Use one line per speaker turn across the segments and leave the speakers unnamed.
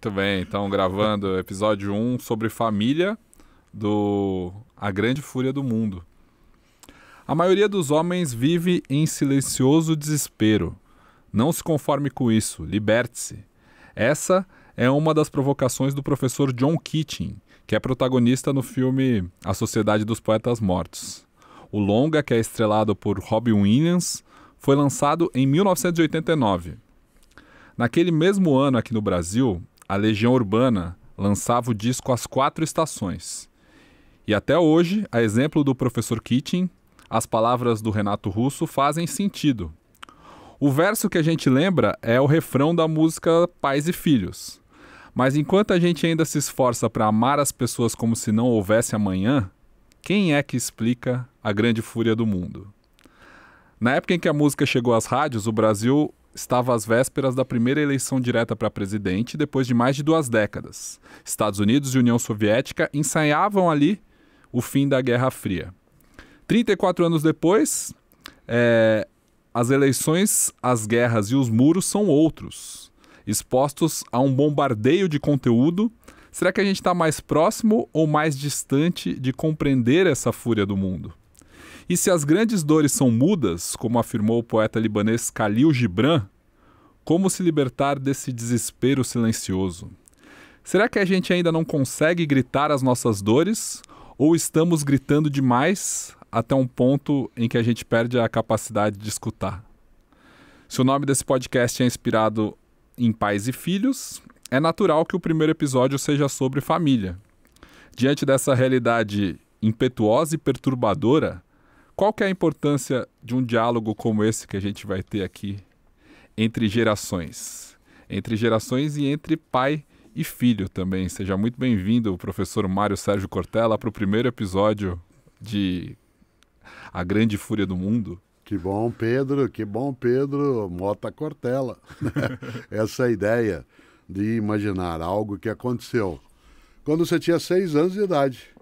Muito bem, então gravando episódio 1 sobre família do A Grande Fúria do Mundo. A maioria dos homens vive em silencioso desespero. Não se conforme com isso, liberte-se. Essa é uma das provocações do professor John Keating, que é protagonista no filme A Sociedade dos Poetas Mortos. O longa, que é estrelado por Robin Williams, foi lançado em 1989. Naquele mesmo ano aqui no Brasil, a Legião Urbana lançava o disco As Quatro Estações. E até hoje, a exemplo do professor Keating, as palavras do Renato Russo fazem sentido. O verso que a gente lembra é o refrão da música Pais e Filhos. Mas enquanto a gente ainda se esforça para amar as pessoas como se não houvesse amanhã, quem é que explica a grande fúria do mundo? Na época em que a música chegou às rádios, o Brasil estava às vésperas da primeira eleição direta para presidente depois de mais de 2 décadas. Estados Unidos e União Soviética ensaiavam ali o fim da Guerra Fria. 34 anos depois, as eleições, as guerras e os muros são outros. Expostos a um bombardeio de conteúdo, será que a gente está mais próximo ou mais distante de compreender essa fúria do mundo? E se as grandes dores são mudas, como afirmou o poeta libanês Khalil Gibran, como se libertar desse desespero silencioso? Será que a gente ainda não consegue gritar as nossas dores? Ou estamos gritando demais até um ponto em que a gente perde a capacidade de escutar? Se o nome desse podcast é inspirado em pais e filhos, é natural que o primeiro episódio seja sobre família. Diante dessa realidade impetuosa e perturbadora, qual que é a importância de um diálogo como esse que a gente vai ter aqui entre gerações? Entre gerações e entre pai e filho também. Seja muito bem-vindo, professor Mário Sérgio Cortella, para o primeiro episódio de A Grande Fúria do Mundo.
Que bom, Pedro Mota Cortella. Essa é a ideia de imaginar algo que aconteceu quando você tinha 6 anos de idade.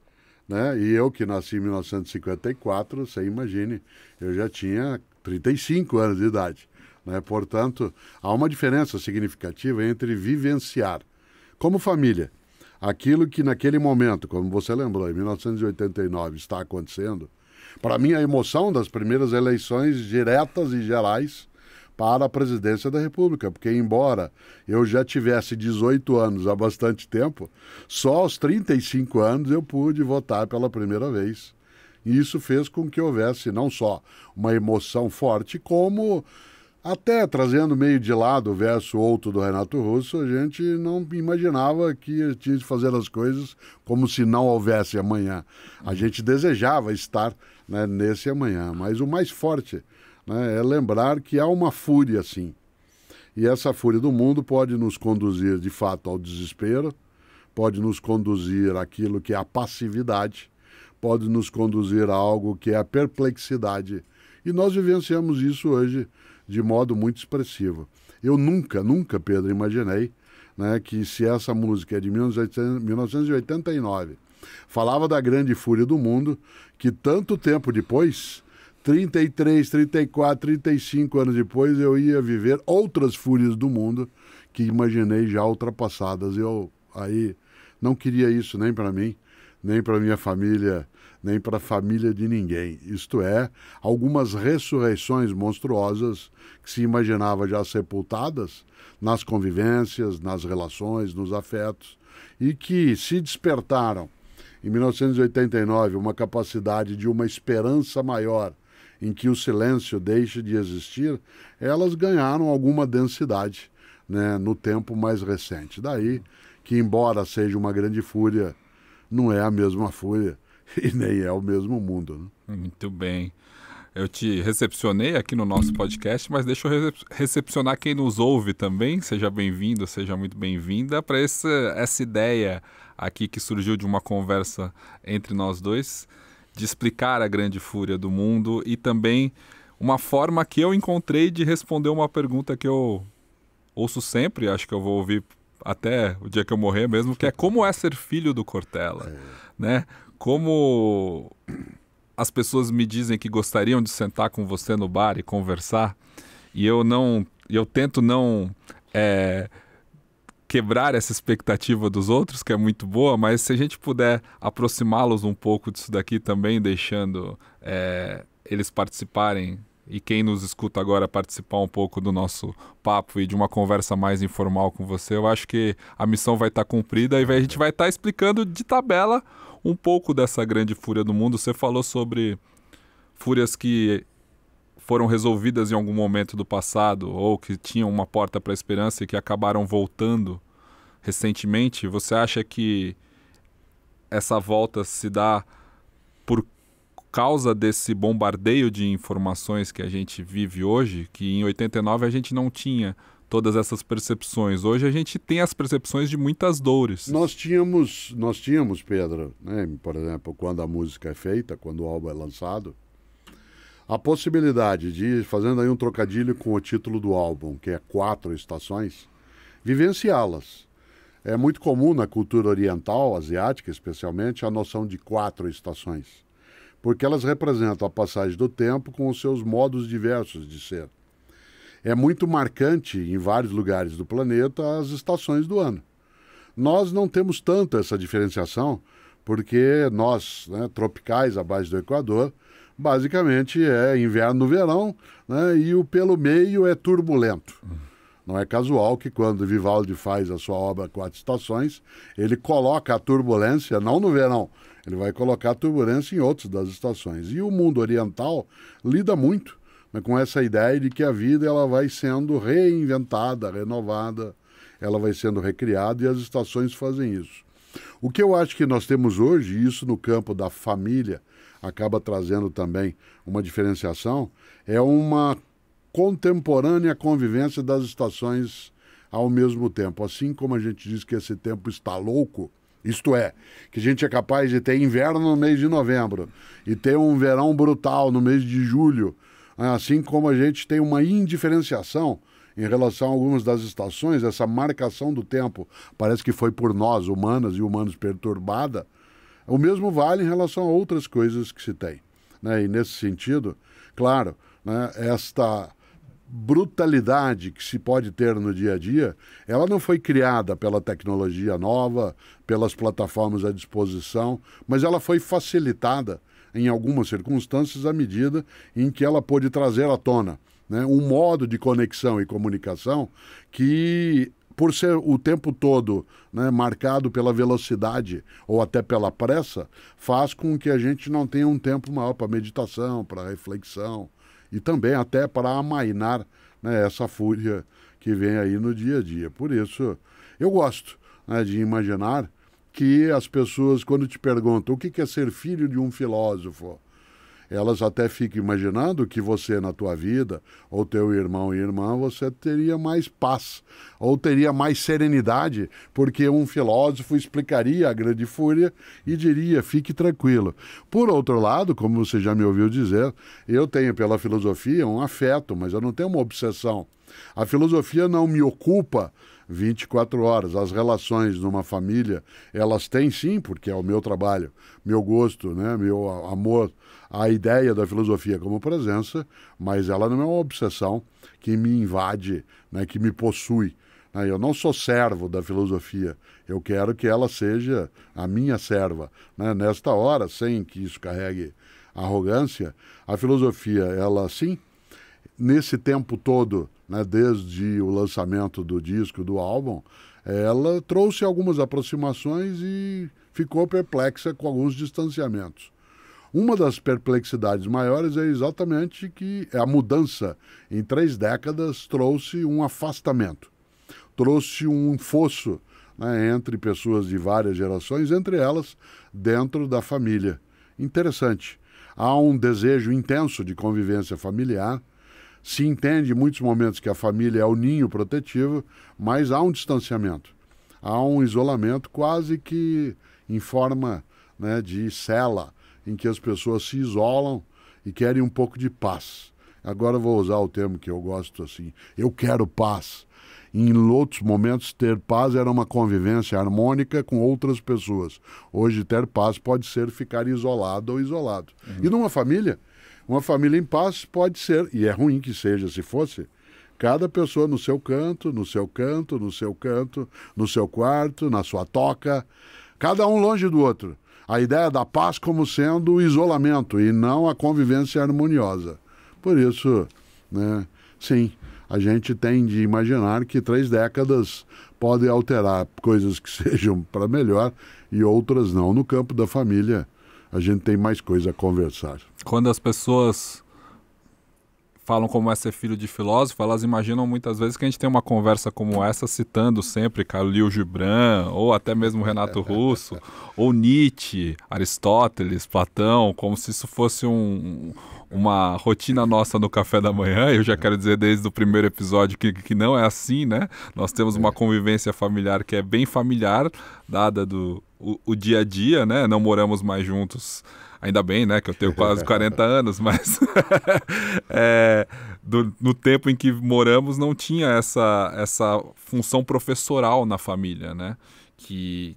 Né? E eu que nasci em 1954, você imagine, eu já tinha 35 anos de idade. Né? Portanto, há uma diferença significativa entre vivenciar, como família, aquilo que naquele momento, como você lembrou, em 1989 está acontecendo. Para mim, a emoção das primeiras eleições diretas e gerais para a presidência da República, porque embora eu já tivesse 18 anos há bastante tempo, só aos 35 anos eu pude votar pela primeira vez. E isso fez com que houvesse não só uma emoção forte, como até trazendo meio de lado o verso outro do Renato Russo, a gente não imaginava que tinha de fazer as coisas como se não houvesse amanhã. A gente desejava estar, né, nesse amanhã, mas o mais forte, né, é lembrar que há uma fúria, sim. E essa fúria do mundo pode nos conduzir, de fato, ao desespero, pode nos conduzir àquilo que é a passividade, pode nos conduzir a algo que é a perplexidade. E nós vivenciamos isso hoje de modo muito expressivo. Eu nunca, Pedro, imaginei, né, que se essa música é de 1989, falava da grande fúria do mundo, que tanto tempo depois, 33, 34, 35 anos depois, eu ia viver outras fúrias do mundo que imaginei já ultrapassadas. Eu aí não queria isso nem para mim, nem para minha família, nem para a família de ninguém. Isto é, algumas ressurreições monstruosas que se imaginava já sepultadas nas convivências, nas relações, nos afetos, e que se despertaram em 1989 uma capacidade de uma esperança maior em que o silêncio deixe de existir, elas ganharam alguma densidade, né, no tempo mais recente. Daí que, embora seja uma grande fúria, não é a mesma fúria e nem é o mesmo mundo. Né?
Muito bem. Eu te recepcionei aqui no nosso podcast, mas deixa eu recepcionar quem nos ouve também. Seja bem-vindo, seja muito bem-vinda para essa ideia aqui que surgiu de uma conversa entre nós dois, de explicar a grande fúria do mundo e também uma forma que eu encontrei de responder uma pergunta que eu ouço sempre, acho que eu vou ouvir até o dia que eu morrer mesmo, que é como é ser filho do Cortella, né? Como as pessoas me dizem que gostariam de sentar com você no bar e conversar, e eu tento não quebrar essa expectativa dos outros, que é muito boa, mas se a gente puder aproximá-los um pouco disso daqui também, deixando eles participarem, e quem nos escuta agora participar um pouco do nosso papo e de uma conversa mais informal com você, eu acho que a missão vai estar cumprida e a gente vai estar explicando de tabela um pouco dessa grande fúria do mundo. Você falou sobre fúrias que foram resolvidas em algum momento do passado ou que tinham uma porta para a esperança e que acabaram voltando recentemente. Você acha que essa volta se dá por causa desse bombardeio de informações que a gente vive hoje, que em 89 a gente não tinha todas essas percepções? Hoje a gente tem as percepções de muitas dores.
Nós tínhamos, Pedro, né, por exemplo, quando a música é feita, quando o álbum é lançado, a possibilidade de, fazendo aí um trocadilho com o título do álbum, que é 4 estações, vivenciá-las. É muito comum na cultura oriental, asiática especialmente, a noção de 4 estações, porque elas representam a passagem do tempo com os seus modos diversos de ser. É muito marcante em vários lugares do planeta as estações do ano. Nós não temos tanto essa diferenciação, porque nós, né, tropicais abaixo do Equador, basicamente é inverno, verão, né, e o pelo meio é turbulento. Não é casual que quando Vivaldi faz a sua obra 4 Estações, ele coloca a turbulência não no verão, ele vai colocar a turbulência em outras das estações. E o mundo oriental lida muito, né, com essa ideia de que a vida ela vai sendo reinventada, renovada, ela vai sendo recriada e as estações fazem isso. O que eu acho que nós temos hoje, e isso no campo da família acaba trazendo também uma diferenciação, é uma contemporânea convivência das estações ao mesmo tempo. Assim como a gente diz que esse tempo está louco, isto é, que a gente é capaz de ter inverno no mês de novembro e ter um verão brutal no mês de julho, assim como a gente tem uma indiferenciação em relação a algumas das estações, essa marcação do tempo parece que foi por nós, humanas e humanos, perturbada, o mesmo vale em relação a outras coisas que se tem, né? E nesse sentido, claro, né, esta brutalidade que se pode ter no dia a dia, ela não foi criada pela tecnologia nova, pelas plataformas à disposição, mas ela foi facilitada em algumas circunstâncias à medida em que ela pôde trazer à tona, né, um modo de conexão e comunicação que, por ser o tempo todo, né, marcado pela velocidade ou até pela pressa, faz com que a gente não tenha um tempo maior para meditação, para reflexão, e também até para amainar, né, essa fúria que vem aí no dia a dia. Por isso, eu gosto, né, de imaginar que as pessoas, quando te perguntam o que é ser filho de um filósofo, elas até ficam imaginando que você, na tua vida, ou teu irmão e irmã, você teria mais paz, ou teria mais serenidade, porque um filósofo explicaria a grande fúria e diria, fique tranquilo. Por outro lado, como você já me ouviu dizer, eu tenho pela filosofia um afeto, mas eu não tenho uma obsessão. A filosofia não me ocupa 24 horas. As relações numa família, elas têm sim, porque é o meu trabalho, meu gosto, né, meu amor, a ideia da filosofia como presença, mas ela não é uma obsessão que me invade, né, que me possui. Eu não sou servo da filosofia, eu quero que ela seja a minha serva, né? Nesta hora, sem que isso carregue arrogância, a filosofia, ela sim, nesse tempo todo, né, desde o lançamento do disco, do álbum, ela trouxe algumas aproximações e ficou perplexa com alguns distanciamentos. Uma das perplexidades maiores é exatamente que a mudança em 3 décadas trouxe um afastamento, trouxe um fosso, né, entre pessoas de várias gerações, entre elas dentro da família. Interessante. Há um desejo intenso de convivência familiar. Se entende em muitos momentos que a família é o ninho protetivo, mas há um distanciamento, há um isolamento quase que em forma, né, de cela, em que as pessoas se isolam e querem um pouco de paz. Agora eu vou usar o termo que eu gosto assim, eu quero paz. Em outros momentos, ter paz era uma convivência harmônica com outras pessoas. Hoje, ter paz pode ser ficar isolado ou isolado. E numa família... Uma família em paz pode ser, e é ruim que seja se fosse, Cada pessoa no seu canto, no seu canto, no seu canto, no seu quarto, na sua toca, cada um longe do outro. A ideia da paz como sendo o isolamento e não a convivência harmoniosa. Por isso, né, sim, a gente tem de imaginar que 3 décadas podem alterar coisas que sejam para melhor e outras não. No campo da família, a gente tem mais coisa a conversar.
Quando as pessoas falam como é ser filho de filósofo, elas imaginam muitas vezes que a gente tem uma conversa como essa citando sempre Khalil Gibran, ou até mesmo Renato Russo, ou Nietzsche, Aristóteles, Platão, como se isso fosse uma rotina nossa no café da manhã. Eu já quero dizer desde o primeiro episódio que não é assim, né? Nós temos uma convivência familiar que é bem familiar, dada o dia a dia, né? Não moramos mais juntos. Ainda bem, né, que eu tenho quase 40 anos, mas no tempo em que moramos não tinha essa função professoral na família, né, que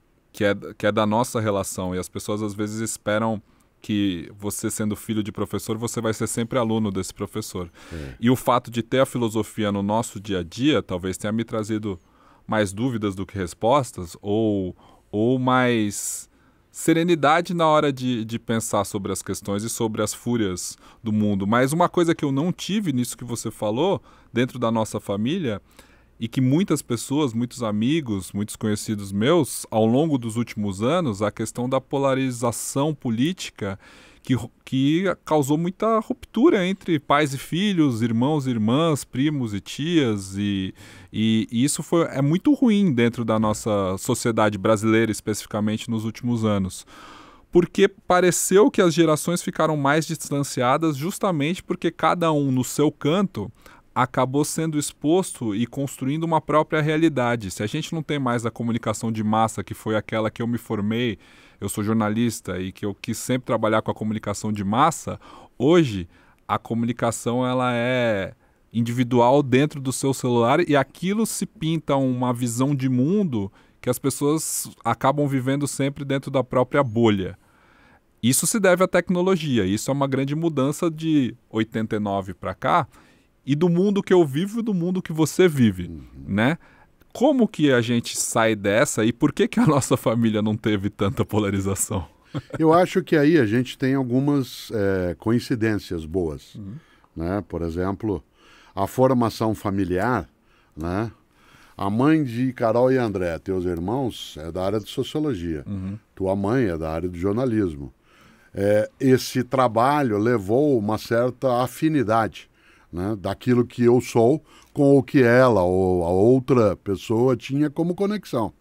é da nossa relação. E as pessoas às vezes esperam que você, sendo filho de professor, você vai ser sempre aluno desse professor. E o fato de ter a filosofia no nosso dia a dia talvez tenha me trazido mais dúvidas do que respostas, ou mais serenidade na hora de pensar sobre as questões e sobre as fúrias do mundo. Mas uma coisa que eu não tive nisso que você falou, dentro da nossa família, e que muitas pessoas, muitos amigos, muitos conhecidos meus, ao longo dos últimos anos, a questão da polarização política que causou muita ruptura entre pais e filhos, irmãos e irmãs, primos e tias, e isso é muito ruim dentro da nossa sociedade brasileira, especificamente nos últimos anos. Porque pareceu que as gerações ficaram mais distanciadas justamente porque cada um no seu canto acabou sendo exposto e construindo uma própria realidade. Se a gente não tem mais a comunicação de massa, que foi aquela que eu me formei, eu sou jornalista e que eu quis sempre trabalhar com a comunicação de massa, hoje a comunicação ela é individual dentro do seu celular e aquilo se pinta uma visão de mundo que as pessoas acabam vivendo sempre dentro da própria bolha. Isso se deve à tecnologia, isso é uma grande mudança de 89 para cá, e do mundo que eu vivo e do mundo que você vive, né? Como que a gente sai dessa e por que a nossa família não teve tanta polarização?
Eu acho que aí a gente tem algumas coincidências boas, né? Por exemplo, a formação familiar, né? A mãe de Carol e André, teus irmãos, é da área de sociologia. Tua mãe é da área de jornalismo. Esse trabalho levou uma certa afinidade, né, daquilo que eu sou com o que ela ou a outra pessoa tinha como conexão.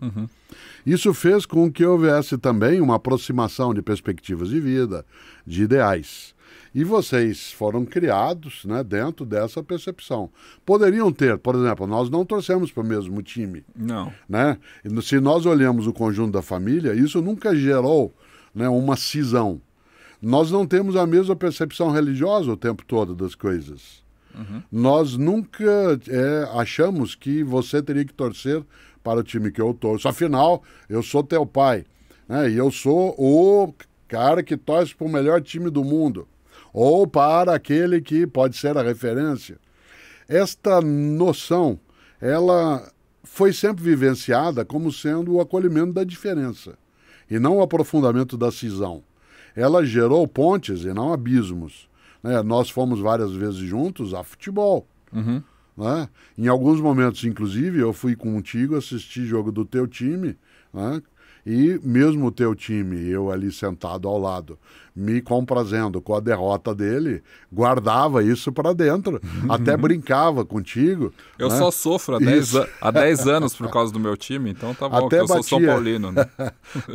Isso fez com que houvesse também uma aproximação de perspectivas de vida, de ideais. E vocês foram criados, né, dentro dessa percepção. Poderiam ter, por exemplo, nós não torcemos para o mesmo time.
Não.
Né? Se nós olhamos o conjunto da família, isso nunca gerou, né, uma cisão. Nós não temos a mesma percepção religiosa o tempo todo das coisas. Nós nunca achamos que você teria que torcer para o time que eu torço. Afinal, eu sou teu pai, né? E eu sou o cara que torce para o melhor time do mundo. Ou para aquele que pode ser a referência. Esta noção, ela foi sempre vivenciada como sendo o acolhimento da diferença e não o aprofundamento da cisão. Ela gerou pontes e não abismos. Nós fomos várias vezes juntos a futebol. Né? Em alguns momentos, inclusive, eu fui contigo assistir jogo do teu time, né? E mesmo o teu time, eu ali sentado ao lado, me comprazendo com a derrota dele, guardava isso para dentro, até brincava contigo.
Eu,
né?
Só sofro há 10 anos por causa do meu time, então tá bom,
até
eu sou São Paulino. Né?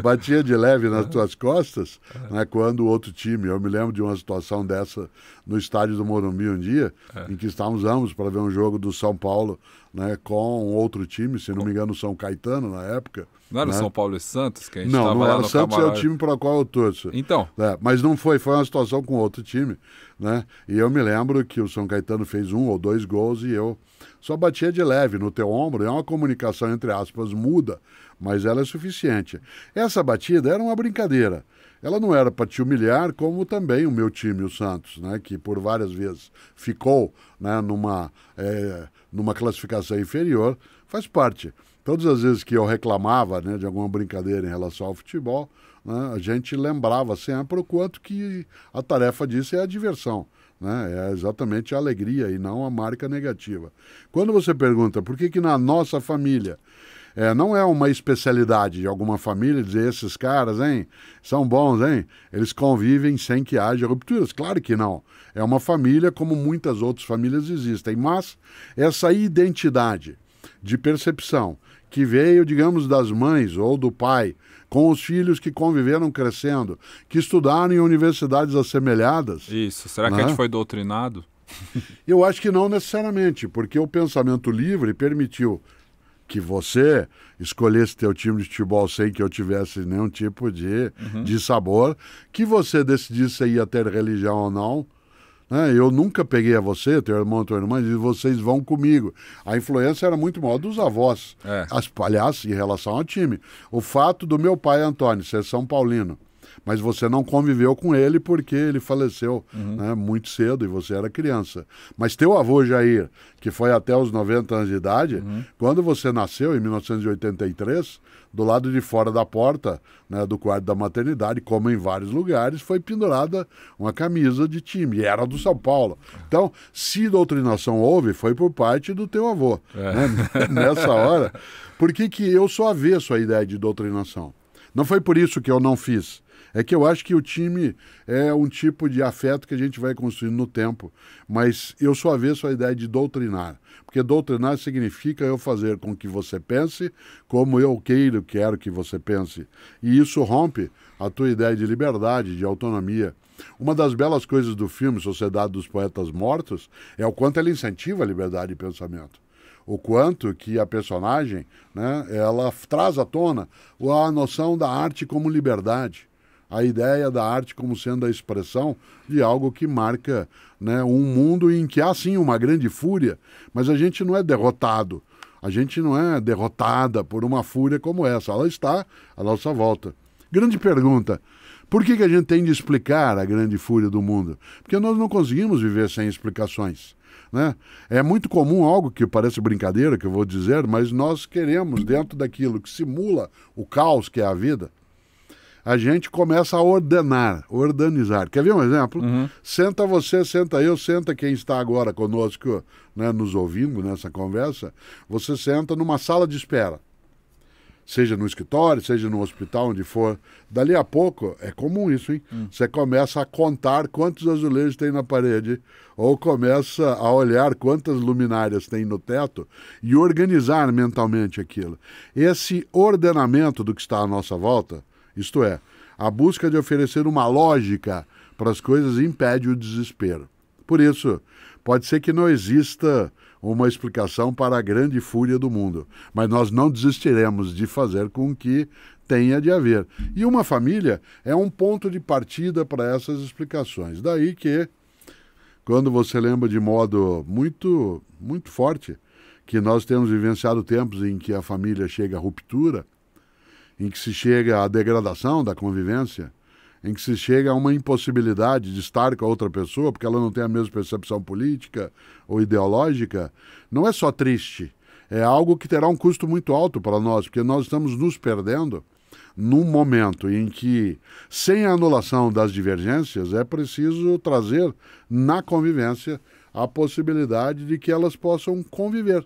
Batia de leve nas tuas costas, né, quando o outro time, eu me lembro de uma situação dessa no estádio do Morumbi um dia, em que estávamos ambos para ver um jogo do São Paulo, né, com outro time, se não me engano, São Caetano na época.
Não era
né?
São Paulo e Santos que a gente
Não,
estava
não
lá
era
no
Santos,
camarote.
é o time para o qual eu torço.
Então.
Mas não foi uma situação com outro time, né? E eu me lembro que o São Caetano fez 1 ou 2 gols e eu só batia de leve no teu ombro. É uma comunicação, entre aspas, muda, mas ela é suficiente. Essa batida era uma brincadeira. Ela não era para te humilhar, como também o meu time, o Santos, né, que por várias vezes ficou, né, numa classificação inferior, faz parte. Todas as vezes que eu reclamava, né, de alguma brincadeira em relação ao futebol, né, a gente lembrava sempre o quanto que a tarefa disso é a diversão. Né, é exatamente a alegria e não a marca negativa. Quando você pergunta por que na nossa família não é uma especialidade de alguma família dizer esses caras, hein, são bons, hein? Eles convivem sem que haja rupturas. Claro que não. É uma família como muitas outras famílias existem, mas essa identidade de percepção que veio, digamos, das mães ou do pai, com os filhos que conviveram crescendo, que estudaram em universidades assemelhadas.
Isso. Será que a gente foi doutrinado?
Eu acho que não necessariamente, porque o pensamento livre permitiu que você escolhesse teu time de futebol sem que eu tivesse nenhum tipo de sabor, que você decidisse se ia ter religião ou não. Né? Eu nunca peguei a você, teu irmão, tua irmã, e disse, vocês vão comigo. A influência era muito maior dos avós, aliás, em relação ao time. O fato do meu pai, Antônio, ser São Paulino, mas você não conviveu com ele porque ele faleceu né, muito cedo e você era criança. Mas teu avô Jair, que foi até os 90 anos de idade, quando você nasceu, em 1983, do lado de fora da porta, né, do quarto da maternidade, como em vários lugares, foi pendurada uma camisa de time, e era do São Paulo. Então, se doutrinação houve, foi por parte do teu avô. Né, nessa hora. Por que eu sou avesso à ideia de doutrinação? Não foi por isso que eu não fiz. É que eu acho que o time é um tipo de afeto que a gente vai construindo no tempo. Mas eu sou avesso à ideia de doutrinar. Porque doutrinar significa eu fazer com que você pense como eu quero que você pense. E isso rompe a tua ideia de liberdade, de autonomia. Uma das belas coisas do filme Sociedade dos Poetas Mortos é o quanto ela incentiva a liberdade de pensamento. O quanto que a personagem, né, ela traz à tona a noção da arte como liberdade. A ideia da arte como sendo a expressão de algo que marca, né, um mundo em que há sim uma grande fúria, mas a gente não é derrotado. A gente não é derrotada por uma fúria como essa. Ela está à nossa volta. Grande pergunta. Por que a gente tem de explicar a grande fúria do mundo? Porque nós não conseguimos viver sem explicações. Né? É muito comum algo que parece brincadeira, que eu vou dizer, mas nós queremos, dentro daquilo que simula o caos que é a vida, a gente começa a organizar. Quer ver um exemplo? Senta você, senta eu, senta quem está agora conosco, né, nos ouvindo nessa conversa. Você senta numa sala de espera. Seja no escritório, seja no hospital, onde for. Dali a pouco, é comum isso, hein? Você começa a contar quantos azulejos tem na parede, ou começa a olhar quantas luminárias tem no teto e organizar mentalmente aquilo. Esse ordenamento do que está à nossa volta, isto é, a busca de oferecer uma lógica para as coisas impede o desespero. Por isso, pode ser que não exista uma explicação para a grande fúria do mundo, mas nós não desistiremos de fazer com que tenha de haver. E uma família é um ponto de partida para essas explicações. Daí que, quando você lembra de modo muito, muito forte que nós temos vivenciado tempos em que a família chega à ruptura, em que se chega à degradação da convivência, em que se chega a uma impossibilidade de estar com a outra pessoa porque ela não tem a mesma percepção política ou ideológica, não é só triste, é algo que terá um custo muito alto para nós, porque nós estamos nos perdendo num momento em que, sem a anulação das divergências, é preciso trazer na convivência a possibilidade de que elas possam conviver.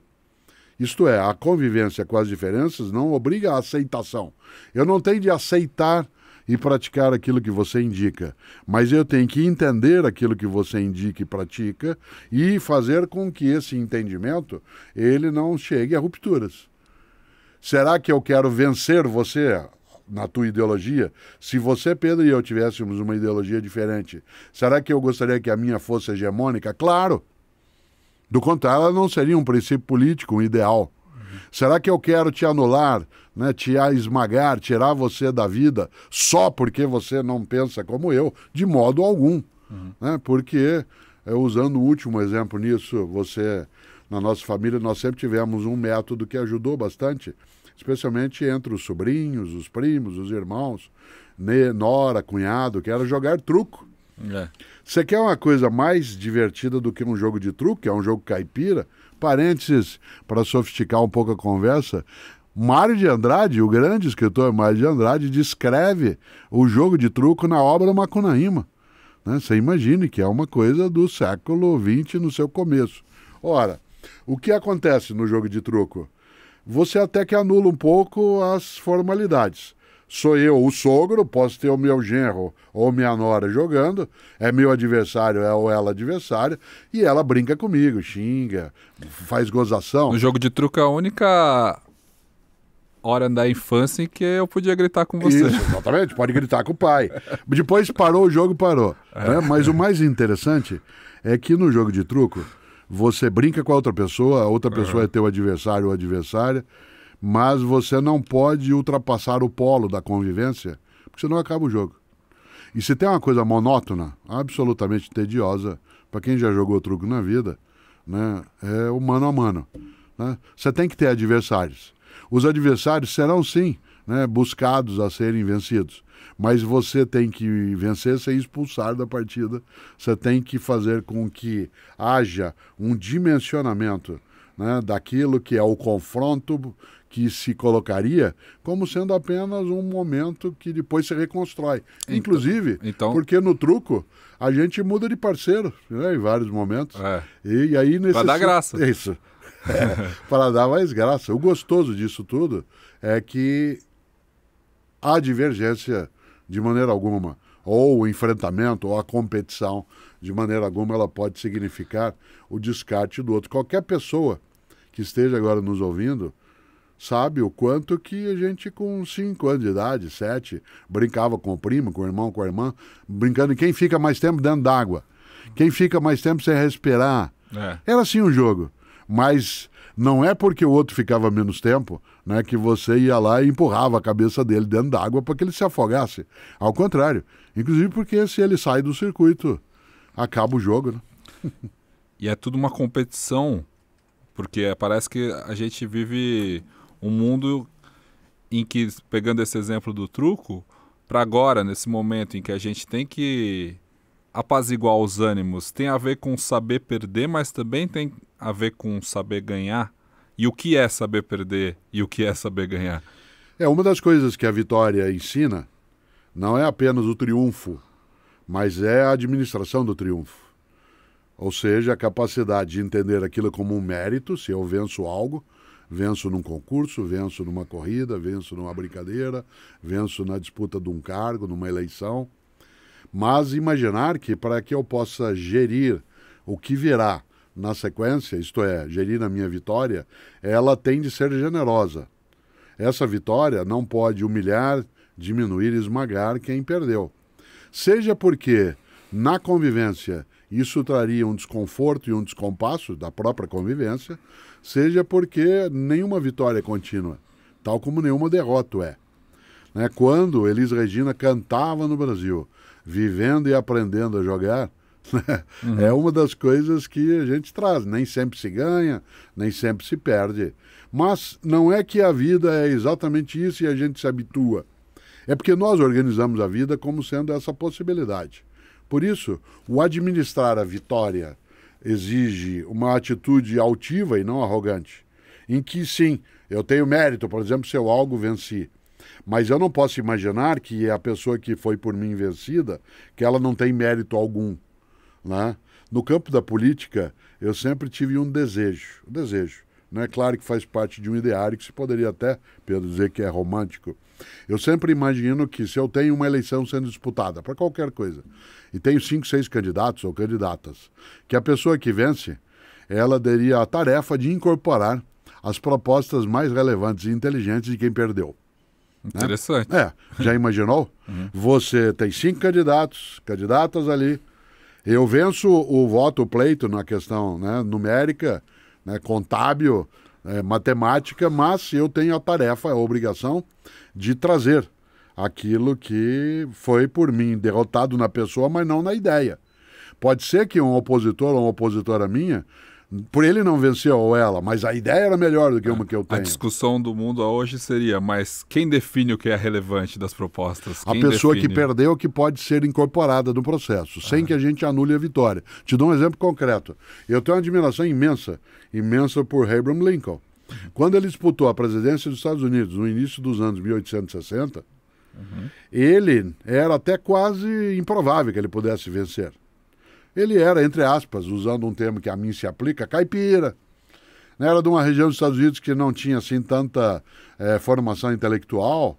Isto é, a convivência com as diferenças não obriga a aceitação. Eu não tenho de aceitar e praticar aquilo que você indica, mas eu tenho que entender aquilo que você indica e pratica e fazer com que esse entendimento ele não chegue a rupturas. Será que eu quero vencer você na tua ideologia? Se você, Pedro, e eu tivéssemos uma ideologia diferente, será que eu gostaria que a minha fosse hegemônica? Claro! Do contrário, ela não seria um princípio político, um ideal. Será que eu quero te anular, né, te esmagar, tirar você da vida só porque você não pensa como eu? De modo algum. Né? Porque, usando o último exemplo nisso, na nossa família, nós sempre tivemos um método que ajudou bastante. especialmente entre os sobrinhos, os primos, os irmãos, nora, cunhado, que era jogar truco. Você quer uma coisa mais divertida do que um jogo de truco, que é um jogo caipira? Parênteses, para sofisticar um pouco a conversa, Mário de Andrade, o grande escritor Mário de Andrade, descreve o jogo de truco na obra Macunaíma. Né? Você imagine que é uma coisa do século XX no seu começo. Ora, o que acontece no jogo de truco? Você até que anula um pouco as formalidades. Sou eu o sogro, posso ter o meu genro ou minha nora jogando, é meu adversário ou ela adversária, e ela brinca comigo, xinga, faz gozação.
No jogo de truco é a única hora da infância em que eu podia gritar com você.
Isso, exatamente, pode gritar com o pai. Depois parou o jogo, parou. Né? Mas o mais interessante é que no jogo de truco, você brinca com a outra pessoa é teu adversário ou adversária, mas você não pode ultrapassar o polo da convivência, porque senão acaba o jogo. E se tem uma coisa monótona, absolutamente tediosa, para quem já jogou truco na vida, né, é o mano a mano. Né? Você tem que ter adversários. Os adversários serão, sim, né, buscados a serem vencidos, mas você tem que vencer sem expulsar da partida, você tem que fazer com que haja um dimensionamento, né, daquilo que é o confronto que se colocaria como sendo apenas um momento que depois se reconstrói. Inclusive, porque no truco a gente muda de parceiro, né, em vários momentos. E aí
para dar graça.
Isso. Para dar mais graça. O gostoso disso tudo é que a divergência, de maneira alguma, ou o enfrentamento, ou a competição, de maneira alguma, ela pode significar o descarte do outro. Qualquer pessoa que esteja agora nos ouvindo sabe o quanto que a gente com 5 anos de idade, 7, brincava com o primo, com o irmão, com a irmã, brincando em quem fica mais tempo dentro d'água, quem fica mais tempo sem respirar. Era assim um jogo, mas não é porque o outro ficava menos tempo, né, que você ia lá e empurrava a cabeça dele dentro d'água para que ele se afogasse. Ao contrário, inclusive porque se ele sai do circuito, acaba o jogo. Né?
E é tudo uma competição, porque parece que a gente vive um mundo em que, pegando esse exemplo do truco, para agora, nesse momento em que a gente tem que apaziguar os ânimos, tem a ver com saber perder, mas também tem a ver com saber ganhar. E o que é saber perder e o que é saber ganhar?
Uma das coisas que a vitória ensina não é apenas o triunfo, mas é a administração do triunfo. Ou seja, a capacidade de entender aquilo como um mérito, se eu venço algo, venço num concurso, venço numa corrida, venço numa brincadeira, venço na disputa de um cargo, numa eleição. Mas imaginar que para que eu possa gerir o que virá na sequência, isto é, gerir a minha vitória, ela tem de ser generosa. Essa vitória não pode humilhar, diminuir e esmagar quem perdeu. Seja porque na convivência isso traria um desconforto e um descompasso da própria convivência, seja porque nenhuma vitória é contínua, tal como nenhuma derrota é. Né? Quando Elis Regina cantava no Brasil, vivendo e aprendendo a jogar, é uma das coisas que a gente traz. Nem sempre se ganha, nem sempre se perde. Mas não é que a vida é exatamente isso e a gente se habitua. É porque nós organizamos a vida como sendo essa possibilidade. Por isso, o administrar a vitória exige uma atitude altiva e não arrogante, em que sim, eu tenho mérito, por exemplo, se eu algo venci, mas eu não posso imaginar que a pessoa que foi por mim vencida, que ela não tem mérito algum. Né? No campo da política, eu sempre tive um desejo, né? Claro que faz parte de um ideário que se poderia até, Pedro, dizer que é romântico. Eu sempre imagino que se eu tenho uma eleição sendo disputada para qualquer coisa, e tenho 5, 6 candidatos ou candidatas, que a pessoa que vence, ela teria a tarefa de incorporar as propostas mais relevantes e inteligentes de quem perdeu.
Interessante.
Né? Já imaginou? Você tem 5 candidatas ali, eu venço o voto, o pleito na questão, né, numérica, né, contábil, matemática, mas eu tenho a tarefa, a obrigação de trazer aquilo que foi por mim derrotado na pessoa, mas não na ideia. Pode ser que um opositor ou uma opositora minha Por ele não venceu ou ela, mas a ideia era melhor do que uma que eu
A
tenho.
discussão do mundo hoje seria, mas quem define o que é relevante das propostas?
A
Quem
pessoa
define?
que perdeu que pode ser incorporada no processo, sem que a gente anule a vitória. Te dou um exemplo concreto. Eu tenho uma admiração imensa por Abraham Lincoln. Quando ele disputou a presidência dos Estados Unidos no início dos anos 1860, ele era até quase improvável que ele pudesse vencer. Ele era, entre aspas, usando um termo que a mim se aplica, caipira. Era de uma região dos Estados Unidos que não tinha assim tanta formação intelectual.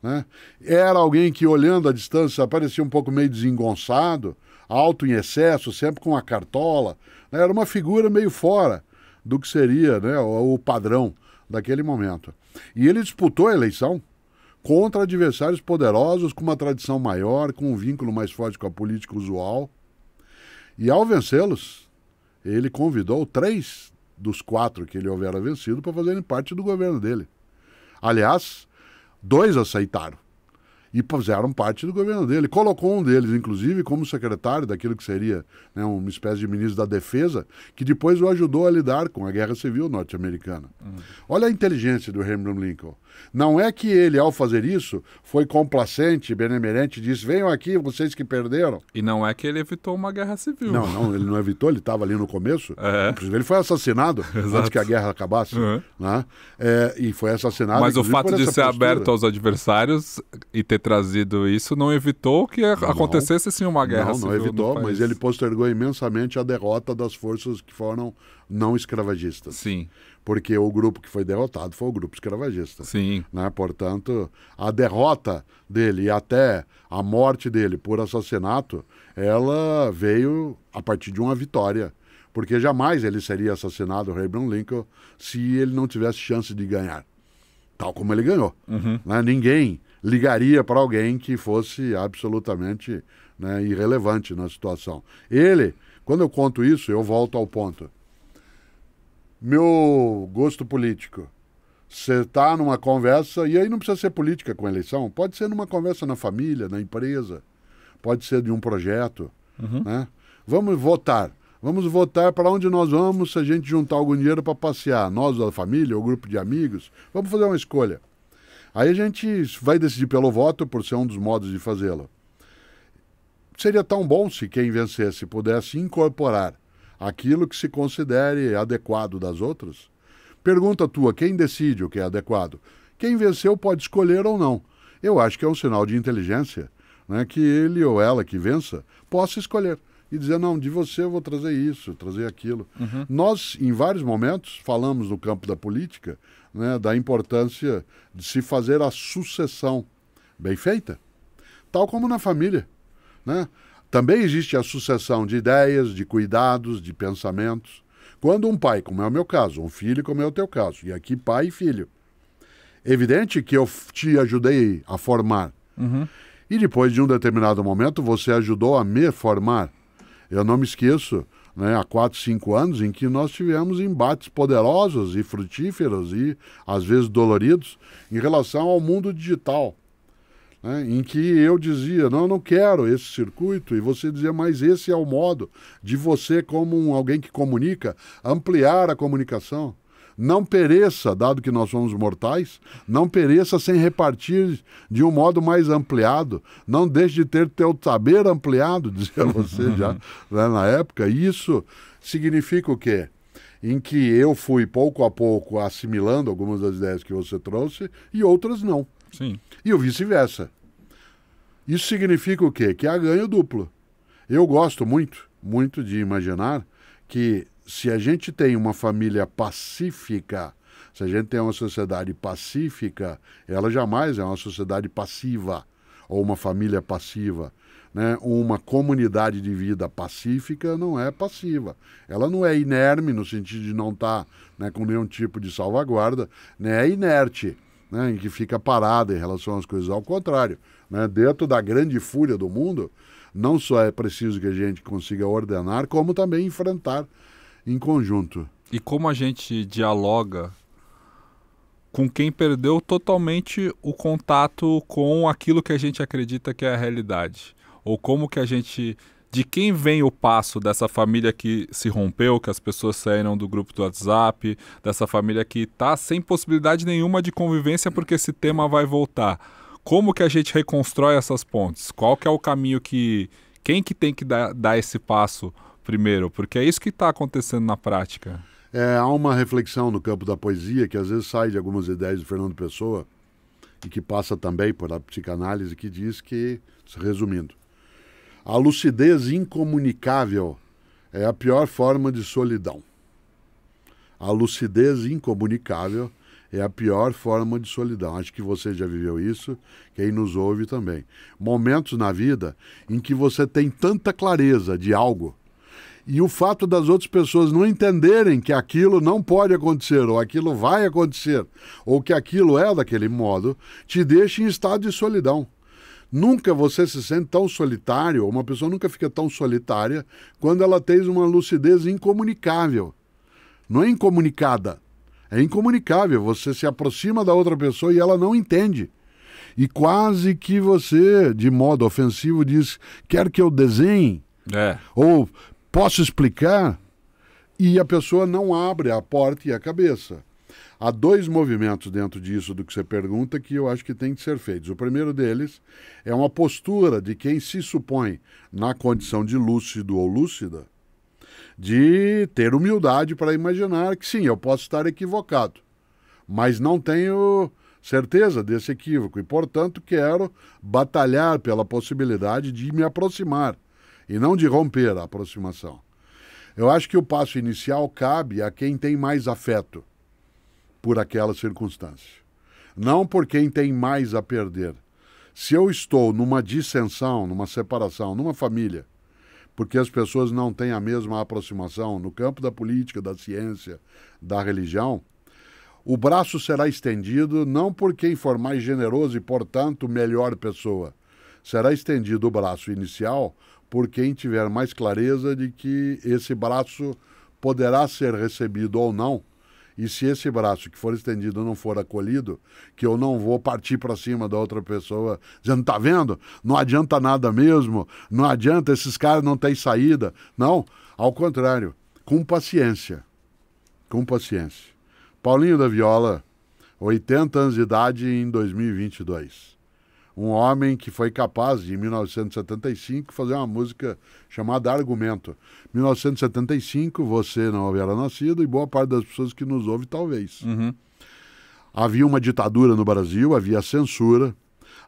Né? Era alguém que, olhando à distância, parecia um pouco meio desengonçado, alto em excesso, sempre com a cartola. Era uma figura meio fora do que seria, né, o padrão daquele momento. E ele disputou a eleição contra adversários poderosos, com uma tradição maior, com um vínculo mais forte com a política usual. E ao vencê-los, ele convidou 3 dos 4 que ele houvera vencido para fazerem parte do governo dele. Aliás, 2 aceitaram e fizeram parte do governo dele. Colocou um deles, inclusive, como secretário daquilo que seria, né, uma espécie de ministro da Defesa, que depois o ajudou a lidar com a Guerra Civil norte-americana. Olha a inteligência do Abraham Lincoln. Não é que ele, ao fazer isso, foi complacente, benemerente, disse, venham aqui, vocês que perderam.
E não é que ele evitou uma guerra civil.
Não, ele não evitou, ele estava ali no começo. Inclusive, ele foi assassinado antes que a guerra acabasse. Né? E foi assassinado.
Mas o fato de ser
postura.
aberto aos adversários e ter trazido isso não evitou que acontecesse sim uma guerra civil.
Não evitou, mas ele postergou imensamente a derrota das forças que foram não escravagistas.
Sim.
Porque o grupo que foi derrotado foi o grupo escravagista.
Sim.
Né? Portanto, a derrota dele e até a morte dele por assassinato, ela veio a partir de uma vitória. Porque jamais ele seria assassinado, o Abraham Lincoln, se ele não tivesse chance de ganhar. Tal como ele ganhou. Né? Ninguém ligaria para alguém que fosse absolutamente, né, irrelevante na situação. Ele, quando eu conto isso, eu volto ao ponto. Meu gosto político. Você está numa conversa, e aí não precisa ser política com eleição, pode ser numa conversa na família, na empresa, pode ser de um projeto. Né? Vamos votar. Vamos votar para onde nós vamos se a gente juntar algum dinheiro para passear. Nós, a família, o grupo de amigos, vamos fazer uma escolha. Aí a gente vai decidir pelo voto, por ser um dos modos de fazê-lo. Seria tão bom se quem vencesse pudesse incorporar aquilo que se considere adequado das outras. Pergunta tua, quem decide o que é adequado? Quem venceu pode escolher ou não. Eu acho que é um sinal de inteligência, né, que ele ou ela que vença possa escolher e dizer, não, de você eu vou trazer isso, trazer aquilo. Nós, em vários momentos, falamos no campo da política, né, da importância de se fazer a sucessão bem feita, tal como na família, né? Também existe a sucessão de ideias, de cuidados, de pensamentos. Quando um pai, como é o meu caso, um filho, como é o teu caso, e aqui pai e filho, evidente que eu te ajudei a formar. E depois de um determinado momento, você ajudou a me formar. Eu não me esqueço, né, há 4, 5 anos, em que nós tivemos embates poderosos e frutíferos e, às vezes, doloridos em relação ao mundo digital. Né, em que eu dizia, não, eu não quero esse circuito, e você dizia, mas esse é o modo de você, como alguém que comunica, ampliar a comunicação. Não pereça, dado que nós somos mortais, não pereça sem repartir de um modo mais ampliado. Não deixe de ter teu saber ampliado, dizia você já, né, na época. Isso significa o quê? Em que eu fui, pouco a pouco, assimilando algumas das ideias que você trouxe e outras não.
Sim.
E o vice-versa. Isso significa o quê? Que há ganho duplo. Eu gosto muito, muito de imaginar que se a gente tem uma família pacífica, se a gente tem uma sociedade pacífica, ela jamais é uma sociedade passiva ou uma família passiva. Né? Uma comunidade de vida pacífica não é passiva. Ela não é inerme no sentido de não estar, né, com nenhum tipo de salvaguarda, né? É inerte. Né, em que fica parada em relação às coisas. Ao contrário, né, dentro da grande fúria do mundo, não só é preciso que a gente consiga ordenar, como também enfrentar em conjunto.
E como a gente dialoga com quem perdeu totalmente o contato com aquilo que a gente acredita que é a realidade? Ou como que a gente de quem vem o passo dessa família que se rompeu, que as pessoas saíram do grupo do WhatsApp, dessa família que está sem possibilidade nenhuma de convivência porque esse tema vai voltar. Como que a gente reconstrói essas pontes? Qual que é o caminho que... Quem que tem que dar esse passo primeiro? Porque é isso que está acontecendo na prática.
Há uma reflexão no campo da poesia que às vezes sai de algumas ideias do Fernando Pessoa e que passa também por a psicanálise, que diz que, resumindo, a lucidez incomunicável é a pior forma de solidão. A lucidez incomunicável é a pior forma de solidão. Acho que você já viveu isso, quem nos ouve também. Momentos na vida em que você tem tanta clareza de algo e o fato das outras pessoas não entenderem que aquilo não pode acontecer, ou aquilo vai acontecer, ou que aquilo é daquele modo, te deixa em estado de solidão. Nunca você se sente tão solitário, uma pessoa nunca fica tão solitária quando ela tem uma lucidez incomunicável. Não é incomunicada, é incomunicável. Você se aproxima da outra pessoa e ela não entende. E quase que você, de modo ofensivo, diz, quer que eu desenhe? Ou posso explicar? E a pessoa não abre a porta e a cabeça. Há dois movimentos dentro disso do que você pergunta que eu acho que tem que ser feitos. O primeiro deles é uma postura de quem se supõe na condição de lúcido ou lúcida, de ter humildade para imaginar que sim, eu posso estar equivocado, mas não tenho certeza desse equívoco e, portanto, quero batalhar pela possibilidade de me aproximar e não de romper a aproximação. Eu acho que o passo inicial cabe a quem tem mais afeto por aquela circunstância, não por quem tem mais a perder. Se eu estou numa dissensão, numa separação, numa família, porque as pessoas não têm a mesma aproximação no campo da política, da ciência, da religião, o braço será estendido não por quem for mais generoso e, portanto, melhor pessoa. Será estendido o braço inicial por quem tiver mais clareza de que esse braço poderá ser recebido ou não. E se esse braço que for estendido não for acolhido, que eu não vou partir para cima da outra pessoa, dizendo, tá vendo? Não adianta nada mesmo, não adianta, esses caras não têm saída. Não, ao contrário, com paciência. Com paciência. Paulinho da Viola, 80 anos de idade em 2022. Um homem que foi capaz, de, em 1975, fazer uma música chamada Argumento. 1975, você não haverá nascido e boa parte das pessoas que nos ouvem, talvez. Havia uma ditadura no Brasil, havia censura.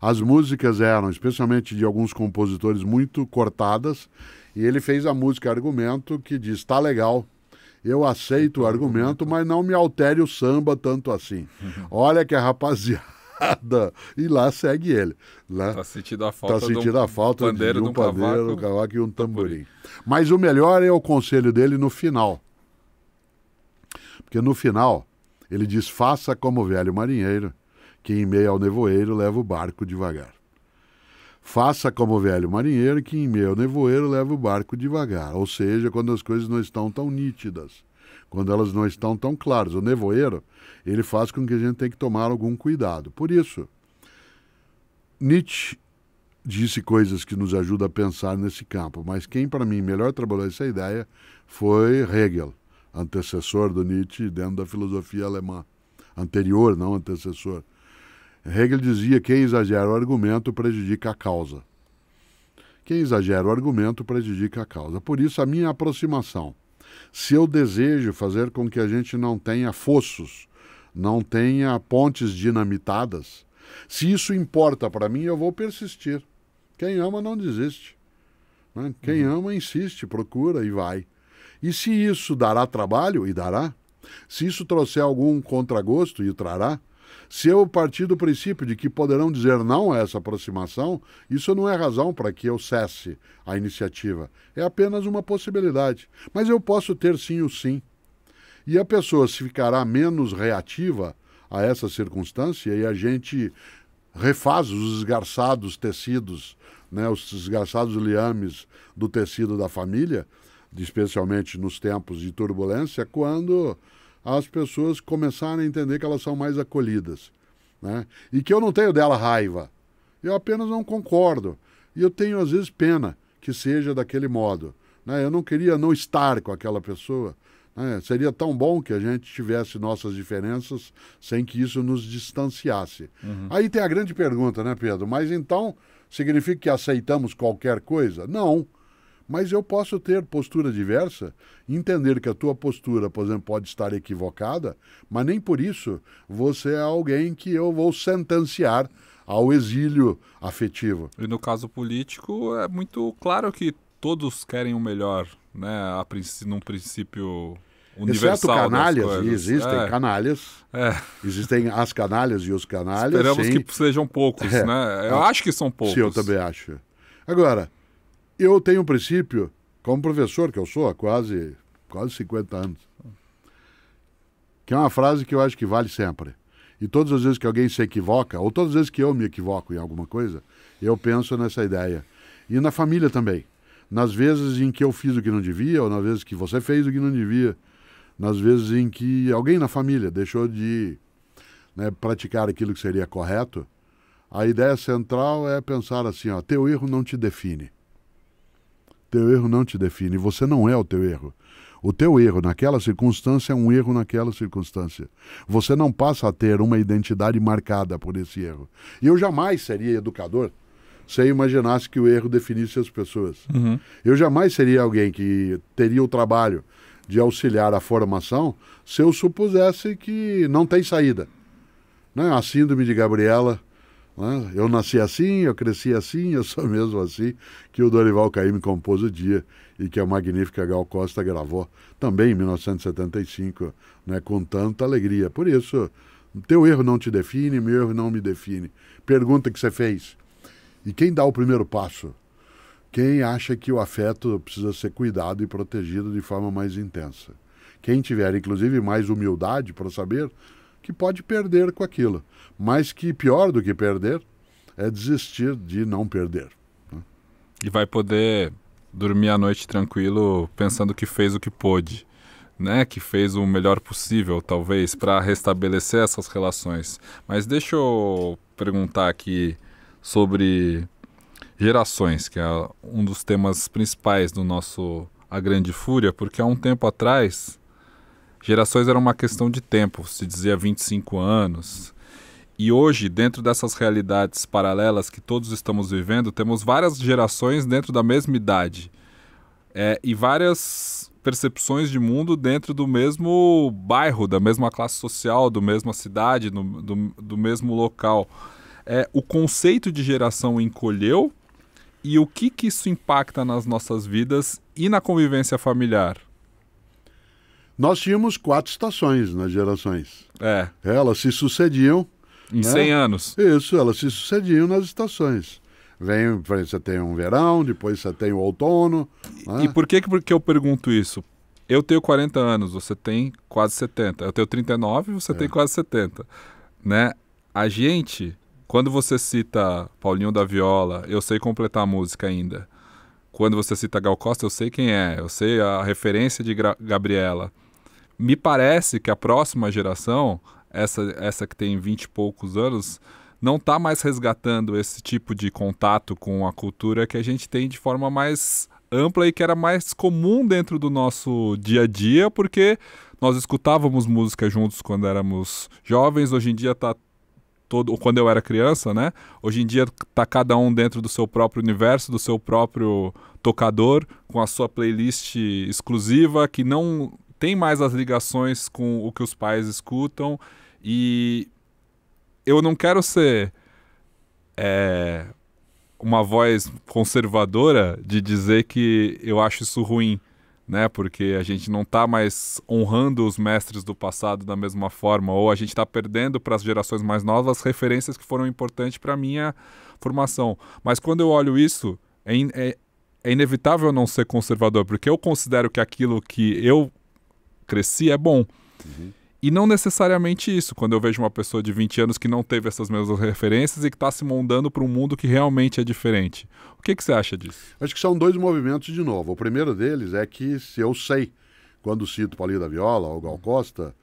As músicas eram, especialmente de alguns compositores, muito cortadas. E ele fez a música Argumento, que diz, tá legal, eu aceito o argumento, mas não me altere o samba tanto assim. Olha que a rapaziada... E lá segue ele.
Está sentindo a falta,
de um pandeiro, um cavaco e um tamborim. Mas o melhor é o conselho dele no final. Porque no final, ele diz, faça como o velho marinheiro, que em meio ao nevoeiro leva o barco devagar. Faça como o velho marinheiro, que em meio ao nevoeiro leva o barco devagar. Ou seja, quando as coisas não estão tão nítidas, quando elas não estão tão claras. O nevoeiro, ele faz com que a gente tenha que tomar algum cuidado. Por isso, Nietzsche disse coisas que nos ajudam a pensar nesse campo, mas quem, para mim, melhor trabalhou essa ideia foi Hegel, antecessor do Nietzsche dentro da filosofia alemã. Anterior, não antecessor. Hegel dizia que quem exagera o argumento prejudica a causa. Quem exagera o argumento prejudica a causa. Por isso, a minha aproximação. Se eu desejo fazer com que a gente não tenha fossos, não tenha pontes dinamitadas, se isso importa para mim, eu vou persistir. Quem ama não desiste. Né? Quem ama insiste, procura e vai. E se isso dará trabalho, e dará, se isso trouxer algum contragosto, e o trará, se eu partir do princípio de que poderão dizer não a essa aproximação, isso não é razão para que eu cesse a iniciativa. É apenas uma possibilidade. Mas eu posso ter sim o sim. E a pessoa se ficará menos reativa a essa circunstância e a gente refaz os esgarçados tecidos, né, os esgarçados liames do tecido da família, especialmente nos tempos de turbulência, quando as pessoas começarem a entender que elas são mais acolhidas, né? E que eu não tenho dela raiva, eu apenas não concordo. E eu tenho, às vezes, pena que seja daquele modo. Né? Eu não queria não estar com aquela pessoa. Né? Seria tão bom que a gente tivesse nossas diferenças sem que isso nos distanciasse. Aí tem a grande pergunta, né, Pedro? Mas então, significa que aceitamos qualquer coisa? Não. Mas eu posso ter postura diversa, entender que a tua postura, por exemplo, pode estar equivocada, mas nem por isso você é alguém que eu vou sentenciar ao exílio afetivo.
E no caso político, é muito claro que todos querem o melhor, né? Num princípio universal.
Exceto canalhas,
das coisas.
existem canalhas. Existem as canalhas e os canalhas.
Esperamos
sim.
que sejam poucos, né? Eu acho que são poucos.
Sim, eu também acho. Agora, eu tenho um princípio, como professor que eu sou há quase 50 anos, que é uma frase que eu acho que vale sempre. E todas as vezes que alguém se equivoca, ou todas as vezes que eu me equivoco em alguma coisa, eu penso nessa ideia. E na família também. Nas vezes em que eu fiz o que não devia, ou nas vezes que você fez o que não devia, nas vezes em que alguém na família deixou de praticar aquilo que seria correto, a ideia central é pensar assim, ó, teu erro não te define. Teu erro não te define, você não é o teu erro. O teu erro naquela circunstância é um erro naquela circunstância. Você não passa a ter uma identidade marcada por esse erro. E eu jamais seria educador se eu imaginasse que o erro definisse as pessoas. Eu jamais seria alguém que teria o trabalho de auxiliar a formação se eu supusesse que não tem saída. Né? A síndrome de Gabriela, né? Eu nasci assim, eu cresci assim, eu sou mesmo assim, que o Dorival Caymmi compôs o dia e que a magnífica Gal Costa gravou também em 1975, né? Com tanta alegria. Por isso, teu erro não te define, meu erro não me define. Pergunta que você fez. E quem dá o primeiro passo? Quem acha que o afeto precisa ser cuidado e protegido de forma mais intensa? Quem tiver, inclusive, mais humildade para saber que pode perder com aquilo, mas que pior do que perder é desistir de não perder. Né?
E vai poder dormir à noite tranquilo pensando que fez o que pôde, né? Que fez o melhor possível, talvez, para restabelecer essas relações. Mas deixa eu perguntar aqui sobre gerações, que é um dos temas principais do nosso A Grande Fúria, porque há um tempo atrás gerações era uma questão de tempo, se dizia 25 anos. E hoje, dentro dessas realidades paralelas que todos estamos vivendo, temos várias gerações dentro da mesma idade. E várias percepções de mundo dentro do mesmo bairro, da mesma classe social, da mesma cidade, do mesmo local. O conceito de geração encolheu e o que isso impacta nas nossas vidas e na convivência familiar?
Nós tínhamos 4 estações nas gerações. Elas se sucediam.
Em 100 anos.
Isso, elas se sucediam nas estações. Você tem um verão, depois você tem o outono.
E por que eu pergunto isso? Eu tenho 40 anos, você tem quase 70. Eu tenho 39, você tem quase 70. Né? A gente, quando você cita Paulinho da Viola, eu sei completar a música ainda. Quando você cita Gal Costa, eu sei quem é. Eu sei a referência de Gabriela. Me parece que a próxima geração, essa que tem 20 e poucos anos, não está mais resgatando esse tipo de contato com a cultura que a gente tem de forma mais ampla e que era mais comum dentro do nosso dia a dia, porque nós escutávamos música juntos quando éramos jovens. Hoje em dia está quando eu era criança, né? Hoje em dia está cada um dentro do seu próprio universo, do seu próprio tocador, com a sua playlist exclusiva, que não tem mais as ligações com o que os pais escutam. E eu não quero ser uma voz conservadora de dizer que eu acho isso ruim, né? Porque a gente não está mais honrando os mestres do passado da mesma forma, ou a gente está perdendo para as gerações mais novas as referências que foram importantes para a minha formação. Mas quando eu olho isso, é inevitável não ser conservador, porque eu considero que aquilo que eu cresci é bom. E não necessariamente isso, quando eu vejo uma pessoa de 20 anos que não teve essas mesmas referências e que está se moldando para um mundo que realmente é diferente. O que você acha disso?
Acho que são 2 movimentos de novo. O primeiro deles é que se eu sei, quando cito Paulinho da Viola ou Gal Costa,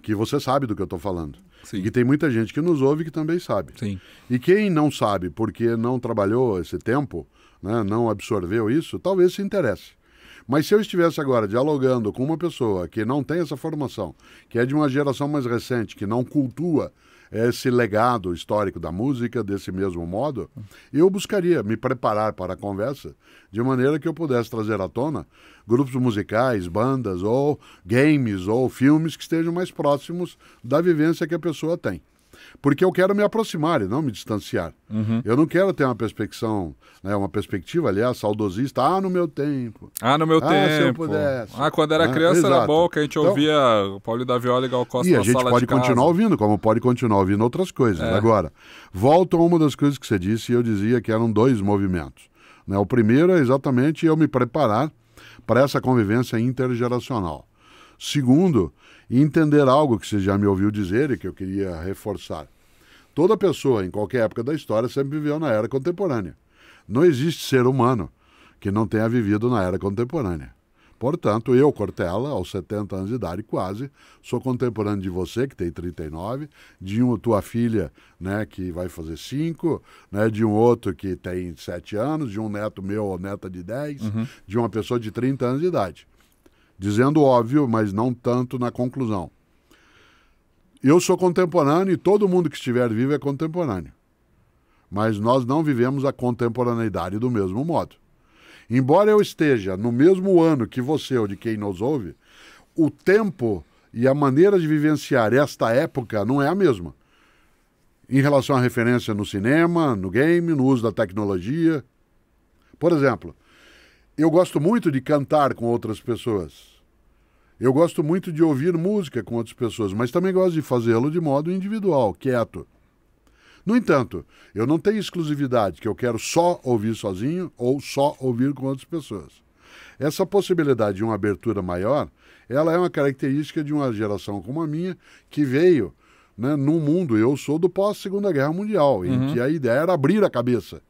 que você sabe do que eu estou falando.
Sim.
E que tem muita gente que nos ouve que também sabe.
Sim.
E quem não sabe porque não trabalhou esse tempo, né, não absorveu isso, talvez se interesse. Mas se eu estivesse agora dialogando com uma pessoa que não tem essa formação, que é de uma geração mais recente, que não cultua esse legado histórico da música desse mesmo modo, eu buscaria me preparar para a conversa de maneira que eu pudesse trazer à tona grupos musicais, bandas, ou games, ou filmes que estejam mais próximos da vivência que a pessoa tem. Porque eu quero me aproximar e não me distanciar. Eu não quero ter uma perspectiva, aliás, saudosista. No meu tempo.
No meu tempo.
Se eu pudesse.
Quando era criança
Exato.
Era bom, que a gente ouvia o Paulinho da Viola e Gal Costa
E
na
a gente
sala
pode
de casa.
continuar ouvindo, como pode continuar ouvindo outras coisas. Agora, volto a uma das coisas que você disse, e eu dizia que eram 2 movimentos. Né? O primeiro é exatamente eu me preparar para essa convivência intergeracional. Segundo, entender algo que você já me ouviu dizer e que eu queria reforçar. Toda pessoa, em qualquer época da história, sempre viveu na era contemporânea. Não existe ser humano que não tenha vivido na era contemporânea. Portanto, eu, Cortella, aos 70 anos de idade quase, sou contemporâneo de você, que tem 39, de tua filha, né, que vai fazer 5, né, de um outro que tem 7 anos, de um neto meu ou neta de 10, de uma pessoa de 30 anos de idade. Dizendo óbvio, mas não tanto na conclusão. Eu sou contemporâneo e todo mundo que estiver vivo é contemporâneo. Mas nós não vivemos a contemporaneidade do mesmo modo. Embora eu esteja no mesmo ano que você ou de quem nos ouve, o tempo e a maneira de vivenciar esta época não é a mesma. Em relação à referência no cinema, no game, no uso da tecnologia. Por exemplo, eu gosto muito de cantar com outras pessoas. Eu gosto muito de ouvir música com outras pessoas, mas também gosto de fazê-lo de modo individual, quieto. No entanto, eu não tenho exclusividade, que eu quero só ouvir sozinho ou só ouvir com outras pessoas. Essa possibilidade de uma abertura maior, ela é uma característica de uma geração como a minha, que veio, né, num mundo, eu sou do pós-Segunda Guerra Mundial, em que a ideia era abrir a cabeça.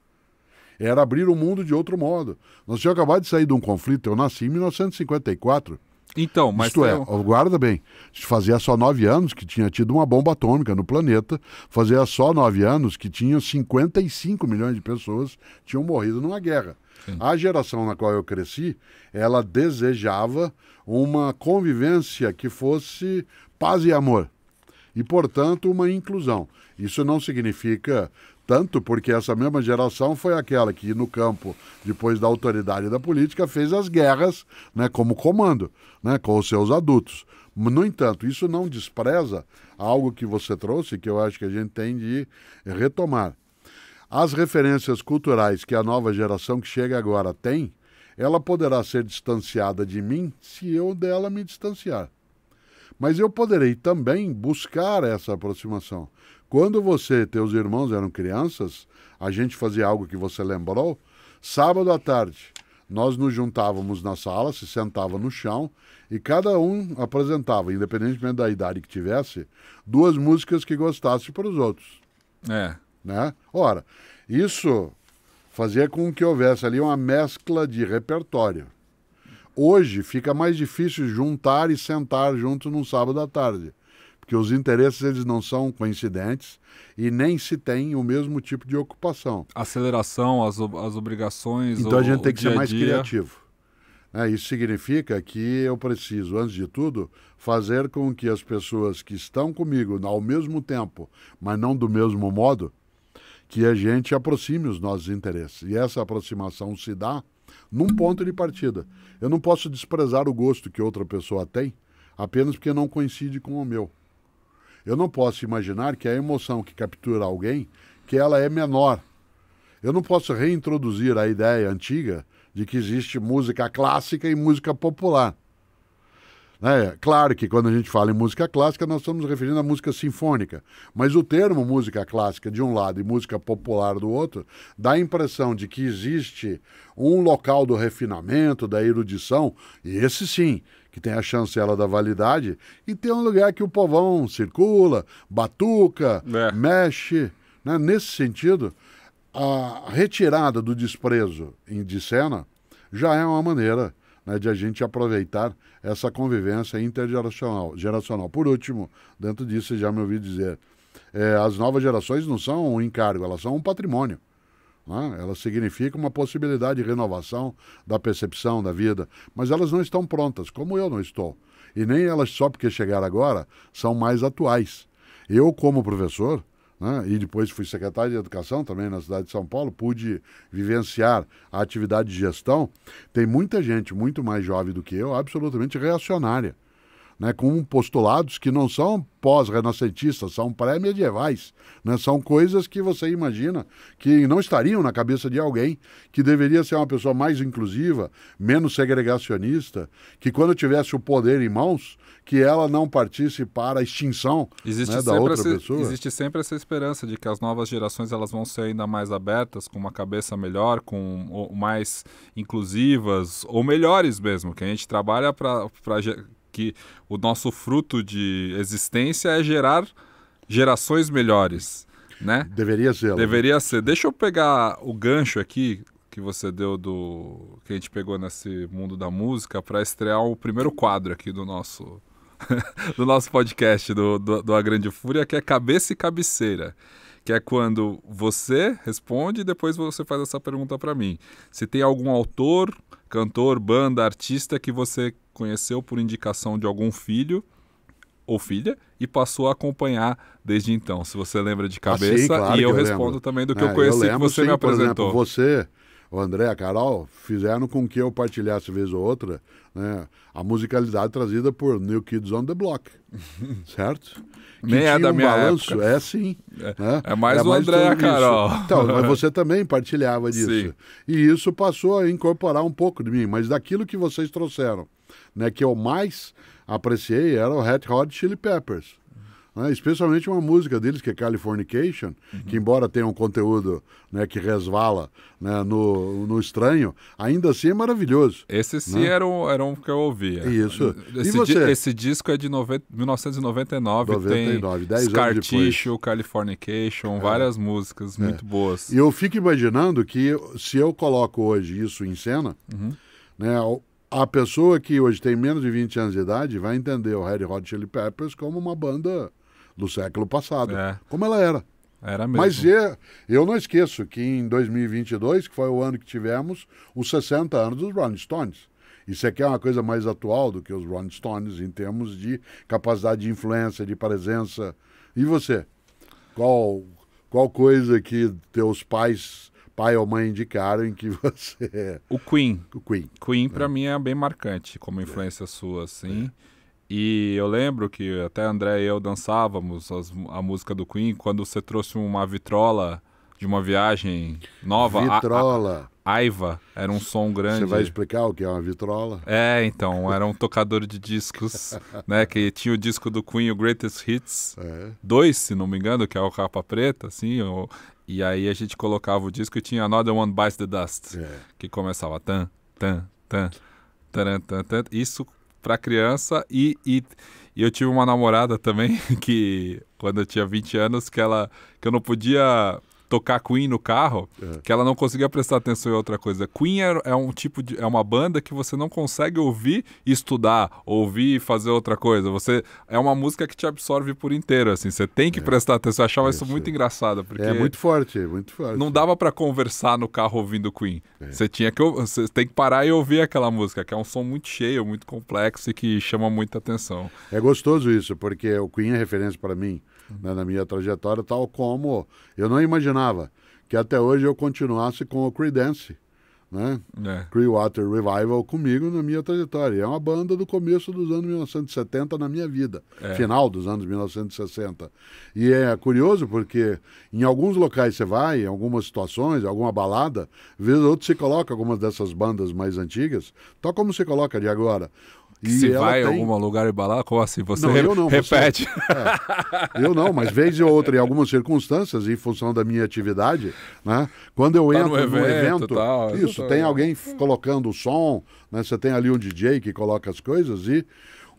Era abrir o mundo de outro modo. Nós tínhamos acabado de sair de um conflito, eu nasci em 1954,
Então, mas
isto guarda bem, fazia só 9 anos que tinha tido uma bomba atômica no planeta, fazia só 9 anos que tinha 55 milhões de pessoas que tinham morrido numa guerra. Sim. A geração na qual eu cresci, ela desejava uma convivência que fosse paz e amor. E, portanto, uma inclusão. Isso não significa tanto porque essa mesma geração foi aquela que, no campo, depois da autoridade da política, fez as guerras, né, como comando, né, com os seus adultos. No entanto, isso não despreza algo que você trouxe, que eu acho que a gente tem de retomar. As referências culturais que a nova geração que chega agora tem, ela poderá ser distanciada de mim se eu dela me distanciar. Mas eu poderei também buscar essa aproximação. Quando você e teus irmãos eram crianças, a gente fazia algo que você lembrou. Sábado à tarde, nós nos juntávamos na sala, se sentava no chão e cada um apresentava, independentemente da idade que tivesse, 2 músicas que gostasse para os outros. Né? Ora, isso fazia com que houvesse ali uma mescla de repertório. Hoje fica mais difícil juntar e sentar junto num sábado à tarde, porque os interesses eles não são coincidentes e nem se tem o mesmo tipo de ocupação.
Aceleração, as obrigações,
então a gente tem que ser mais
dia.
criativo. Isso significa que eu preciso, antes de tudo, fazer com que as pessoas que estão comigo ao mesmo tempo, mas não do mesmo modo, que a gente aproxime os nossos interesses. E essa aproximação se dá num ponto de partida. Eu não posso desprezar o gosto que outra pessoa tem apenas porque não coincide com o meu. Eu não posso imaginar que a emoção que captura alguém, que ela é menor. Eu não posso reintroduzir a ideia antiga de que existe música clássica e música popular. Claro que quando a gente fala em música clássica, nós estamos referindo à música sinfônica, mas o termo música clássica de um lado e música popular do outro dá a impressão de que existe um local do refinamento, da erudição, e esse sim, que tem a chancela da validade, e tem um lugar que o povão circula, batuca, mexe. Nesse sentido, a retirada do desprezo de cena já é uma maneira de a gente aproveitar essa convivência intergeracional. Por último, dentro disso, você já me ouviu dizer, as novas gerações não são um encargo, elas são um patrimônio. né? Elas significam uma possibilidade de renovação da percepção da vida, mas elas não estão prontas, como eu não estou. E nem elas, só porque chegaram agora, são mais atuais. Eu, como professor, né, e depois fui secretário de Educação também na cidade de São Paulo, pude vivenciar a atividade de gestão. Tem muita gente muito mais jovem do que eu, absolutamente reacionária, né, com postulados que não são pós-renascentistas, são pré-medievais, né, são coisas que você imagina que não estariam na cabeça de alguém que deveria ser uma pessoa mais inclusiva, menos segregacionista, que quando tivesse o poder em mãos, que ela não partisse para a extinção, né, da outra pessoa.
Existe sempre essa esperança de que as novas gerações elas vão ser ainda mais abertas, com uma cabeça melhor, com mais inclusivas, ou melhores mesmo, que a gente trabalha para que o nosso fruto de existência é gerar gerações melhores, né?
Deveria ser.
Deveria ser. Deixa eu pegar o gancho aqui que você deu que a gente pegou nesse mundo da música para estrear o primeiro quadro aqui do nosso do nosso podcast do A Grande Fúria, que é Cabeça e Cabeceira, que é quando você responde e depois você faz essa pergunta para mim. Se tem algum autor, cantor, banda, artista que você conheceu por indicação de algum filho ou filha e passou a acompanhar desde então. Se você lembra de cabeça,
sim, claro,
e eu
que
respondo
lembro.
também do que eu conheci, que você me apresentou.
Por exemplo, você, o André, a Carol, fizeram com que eu partilhasse vez ou outra, né, a musicalidade trazida por New Kids on the Block, certo? Que
Nem é da minha
balanço,
época.
É sim. Né?
É mais o André e a Carol.
Então, mas você também partilhava disso.
Sim.
E isso passou a incorporar um pouco de mim, mas daquilo que vocês trouxeram, né, que eu mais apreciei era o Red Hot Chili Peppers. Né, especialmente uma música deles, que é Californication, que embora tenha um conteúdo, né, que resvala, né, no estranho, ainda assim é maravilhoso.
Esse sim,
né?
era um que eu ouvia.
Isso. E você?
Esse disco é de 1999,
99, 10
tem Scar
anos depois.
Tissue, Californication, várias músicas muito boas.
E eu fico imaginando que se eu coloco hoje isso em cena, né, a pessoa que hoje tem menos de 20 anos de idade vai entender o Red Hot Chili Peppers como uma banda do século passado, como ela era.
Era mesmo.
Mas eu não esqueço que em 2022, que foi o ano que tivemos os 60 anos dos Rolling Stones. Isso aqui é uma coisa mais atual do que os Rolling Stones em termos de capacidade de influência, de presença. E você? Qual coisa que teus pai ou mãe indicaram em que você...
O Queen.
O Queen.
Queen, pra mim, é bem marcante como influência sua, assim. E eu lembro que até André e eu dançávamos a música do Queen quando você trouxe uma vitrola de uma viagem nova.
Vitrola.
Aiva, era um som grande.
Você vai explicar o que é uma vitrola?
Então, era um tocador de discos, né, que tinha o disco do Queen, o Greatest Hits 2, se não me engano, que é o capa preta, assim, e aí a gente colocava o disco e tinha Another One Bites the Dust, que começava tan, tan, tan, tan, tan, tan, isso pra criança, e eu tive uma namorada também, que quando eu tinha 20 anos, que eu não podia tocar Queen no carro, que ela não conseguia prestar atenção em outra coisa. Queen é uma banda que você não consegue ouvir e estudar, ouvir e fazer outra coisa. É uma música que te absorve por inteiro, assim. Você tem que prestar atenção. Eu achava isso muito engraçado, porque
é muito forte, muito forte.
Não dava pra conversar no carro ouvindo Queen. Você tem que parar e ouvir aquela música, que é um som muito cheio, muito complexo e que chama muita atenção.
É gostoso isso, porque o Queen é referência para mim, né, na minha trajetória, tal como eu não imaginava que até hoje eu continuasse com o Creedence, né? Clearwater Revival comigo na minha trajetória. É uma banda do começo dos anos 1970 na minha vida, final dos anos 1960. E é curioso porque em alguns locais você vai, em algumas situações, alguma balada, vez ou outra se coloca algumas dessas bandas mais antigas, tal como se coloca de agora. E
se vai em algum lugar e balar, como assim? Você
eu não,
repete?
Eu não, mas vez ou outra, em algumas circunstâncias, em função da minha atividade, né? Quando eu entro num evento, tem alguém colocando o som, né? Você tem ali um DJ que coloca as coisas e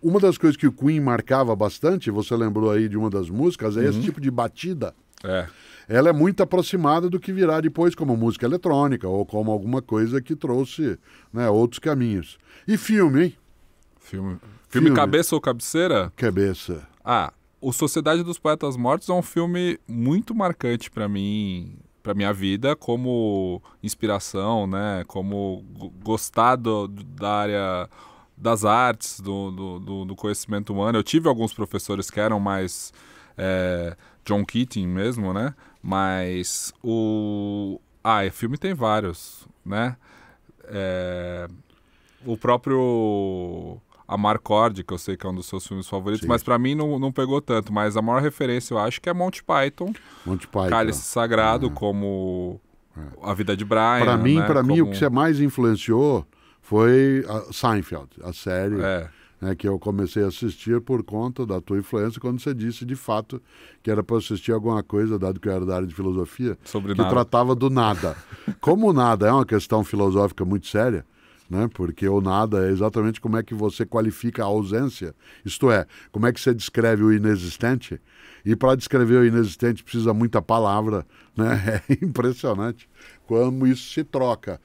uma das coisas que o Queen marcava bastante, você lembrou aí de uma das músicas, é esse tipo de batida. Ela é muito aproximada do que virá depois como música eletrônica ou como alguma coisa que trouxe, né, outros caminhos. E filme, hein?
Filme Cabeça ou Cabeceira?
Cabeça.
O Sociedade dos Poetas Mortos é um filme muito marcante pra mim para minha vida como inspiração, né? Como gostar da área das artes, do conhecimento humano. Eu tive alguns professores que eram mais John Keating mesmo, né? Mas filme tem vários, né? O próprio Amarcord, que eu sei que é um dos seus filmes favoritos, mas para mim não pegou tanto. Mas a maior referência eu acho que é Monty Python. Cálice Sagrado, como A Vida de Brian.
Para mim, o que você mais influenciou foi a Seinfeld, a série que eu comecei a assistir por conta da tua influência, quando você disse, de fato, que era para assistir alguma coisa, dado que eu era da área de filosofia, que tratava do nada. Como o nada é uma questão filosófica muito séria, né? Porque o nada é exatamente como é que você qualifica a ausência, isto é, como é que você descreve o inexistente, e para descrever o inexistente precisa muita palavra, né? É impressionante como isso se troca.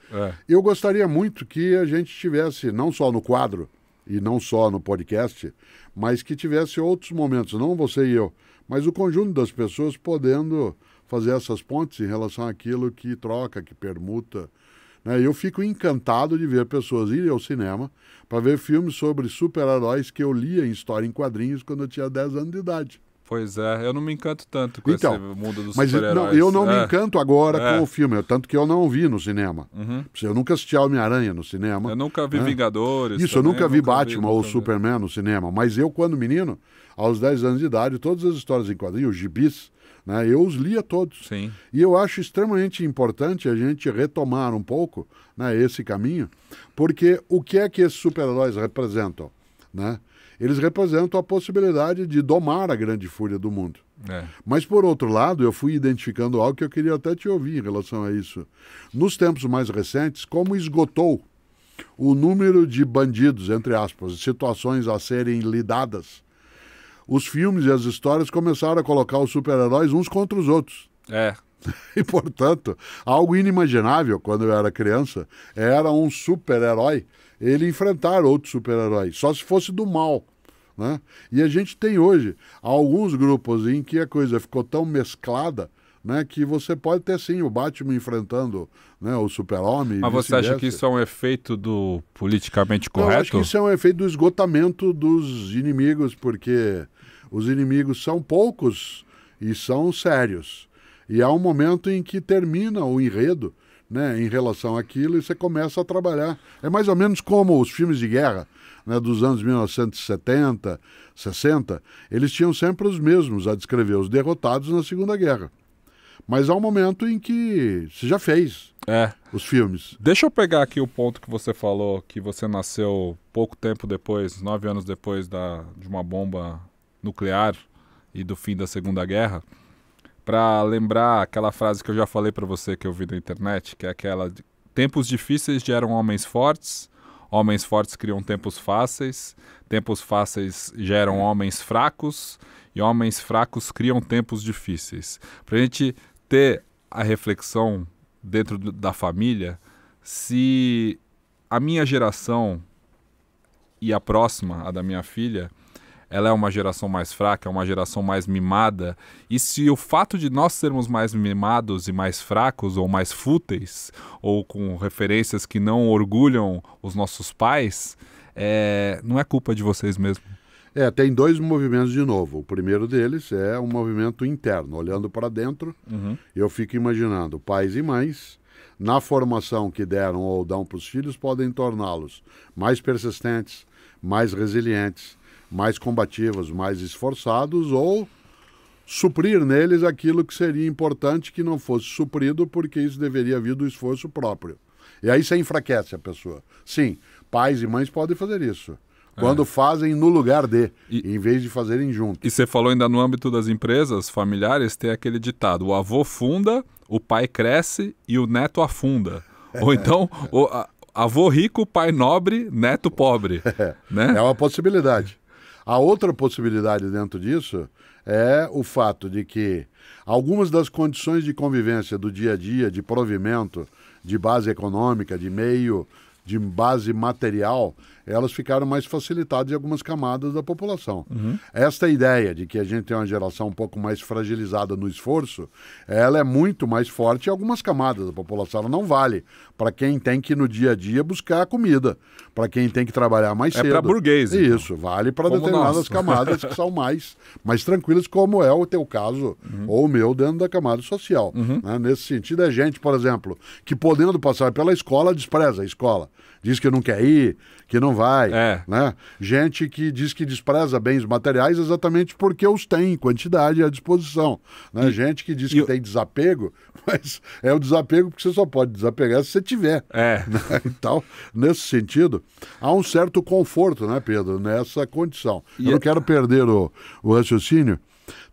Eu gostaria muito que a gente tivesse, não só no quadro, e não só no podcast, mas que tivesse outros momentos, não você e eu, mas o conjunto das pessoas podendo fazer essas pontes em relação àquilo que troca, que permuta. Eu fico encantado de ver pessoas irem ao cinema para ver filmes sobre super-heróis que eu lia em história em quadrinhos quando eu tinha 10 anos de idade.
Pois é, eu não me encanto tanto com esse mundo dos super-heróis.
Mas eu não me encanto agora com o filme, tanto que eu não vi no cinema. Eu nunca assisti Homem-Aranha no cinema.
Eu nunca vi Vingadores.
Isso, também, eu nunca vi Batman ou Superman no cinema. Mas eu, quando menino, aos 10 anos de idade, todas as histórias em quadrinhos, os gibis, eu os lia todos.
Sim.
E eu acho extremamente importante a gente retomar um pouco esse caminho, porque o que é que esses super-heróis representam? Eles representam a possibilidade de domar a grande fúria do mundo. Mas, por outro lado, eu fui identificando algo que eu queria até te ouvir em relação a isso. Nos tempos mais recentes, como esgotou o número de bandidos, entre aspas, situações a serem lidadas, os filmes e as histórias começaram a colocar os super-heróis uns contra os outros. E, portanto, algo inimaginável quando eu era criança era um super-herói ele enfrentar outros super-heróis, só se fosse do mal. E a gente tem hoje alguns grupos em que a coisa ficou tão mesclada, que você pode ter sim o Batman enfrentando o Super-Homem.
Mas você acha que isso é um efeito do politicamente correto?
Eu acho que isso é um efeito do esgotamento dos inimigos, porque os inimigos são poucos e são sérios. E há um momento em que termina o enredo em relação àquilo e você começa a trabalhar. É mais ou menos como os filmes de guerra dos anos 1970, 60, eles tinham sempre os mesmos a descrever os derrotados na Segunda Guerra. Mas há um momento em que você já fez os filmes.
Deixa eu pegar aqui o ponto que você falou, que você nasceu pouco tempo depois, 9 anos depois de uma bomba nuclear e do fim da Segunda Guerra, para lembrar aquela frase que eu já falei para você que eu vi na internet, que é aquela: tempos difíceis geram homens fortes criam tempos fáceis geram homens fracos e homens fracos criam tempos difíceis. Para a gente ter a reflexão dentro da família, se a minha geração e a próxima, a da minha filha, ela é uma geração mais fraca, é uma geração mais mimada, e se o fato de nós sermos mais mimados e mais fracos, ou mais fúteis, ou com referências que não orgulham os nossos pais, não é culpa de vocês mesmos.
Tem dois movimentos de novo. O primeiro deles é um movimento interno, olhando para dentro. Eu fico imaginando pais e mães, na formação que deram ou dão para os filhos, podem torná-los mais persistentes, mais resilientes, mais combativos, mais esforçados, ou suprir neles aquilo que seria importante que não fosse suprido, porque isso deveria vir do esforço próprio. E aí você enfraquece a pessoa. Sim, pais e mães podem fazer isso. Quando fazem no lugar de, em vez de fazerem juntos.
E você falou ainda no âmbito das empresas familiares, tem aquele ditado: o avô funda, o pai cresce e o neto afunda. Ou então, avô rico, pai nobre, neto pobre. Né?
É uma possibilidade. A outra possibilidade dentro disso é o fato de que algumas das condições de convivência do dia a dia, de provimento, de base econômica, de meio de base material, elas ficaram mais facilitadas em algumas camadas da população. Esta ideia de que a gente tem uma geração um pouco mais fragilizada no esforço, ela é muito mais forte em algumas camadas da população. Ela não vale para quem tem que no dia a dia buscar comida, para quem tem que trabalhar mais cedo.
É para burguês.
Isso, vale para determinadas camadas que são mais tranquilas, como é o teu caso ou o meu dentro da camada social. Né? Nesse sentido, é gente, por exemplo, que podendo passar pela escola, despreza a escola. Diz que não quer ir, que não vai. Né? Gente que diz que despreza bens materiais exatamente porque os tem em quantidade à disposição. Né? Gente que diz que tem desapego, mas é o desapego porque você só pode desapegar se você tiver. Né? Então, nesse sentido, há um certo conforto, né, Pedro, nessa condição. Eu não quero perder o raciocínio.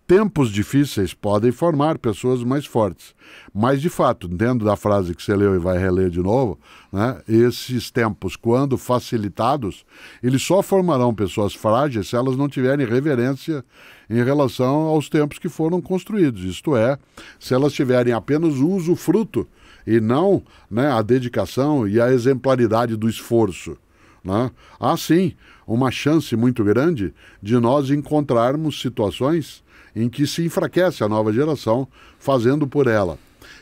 Tempos difíceis podem formar pessoas mais fortes. Mas, de fato, dentro da frase que você leu e vai reler de novo, né, esses tempos, quando facilitados, eles só formarão pessoas frágeis se elas não tiverem reverência em relação aos tempos que foram construídos. Isto é, se elas tiverem apenas o usufruto e não, né, a dedicação e a exemplaridade do esforço. Né? Há, sim, uma chance muito grande de nós encontrarmos situações em que se enfraquece a nova geração fazendo por ela.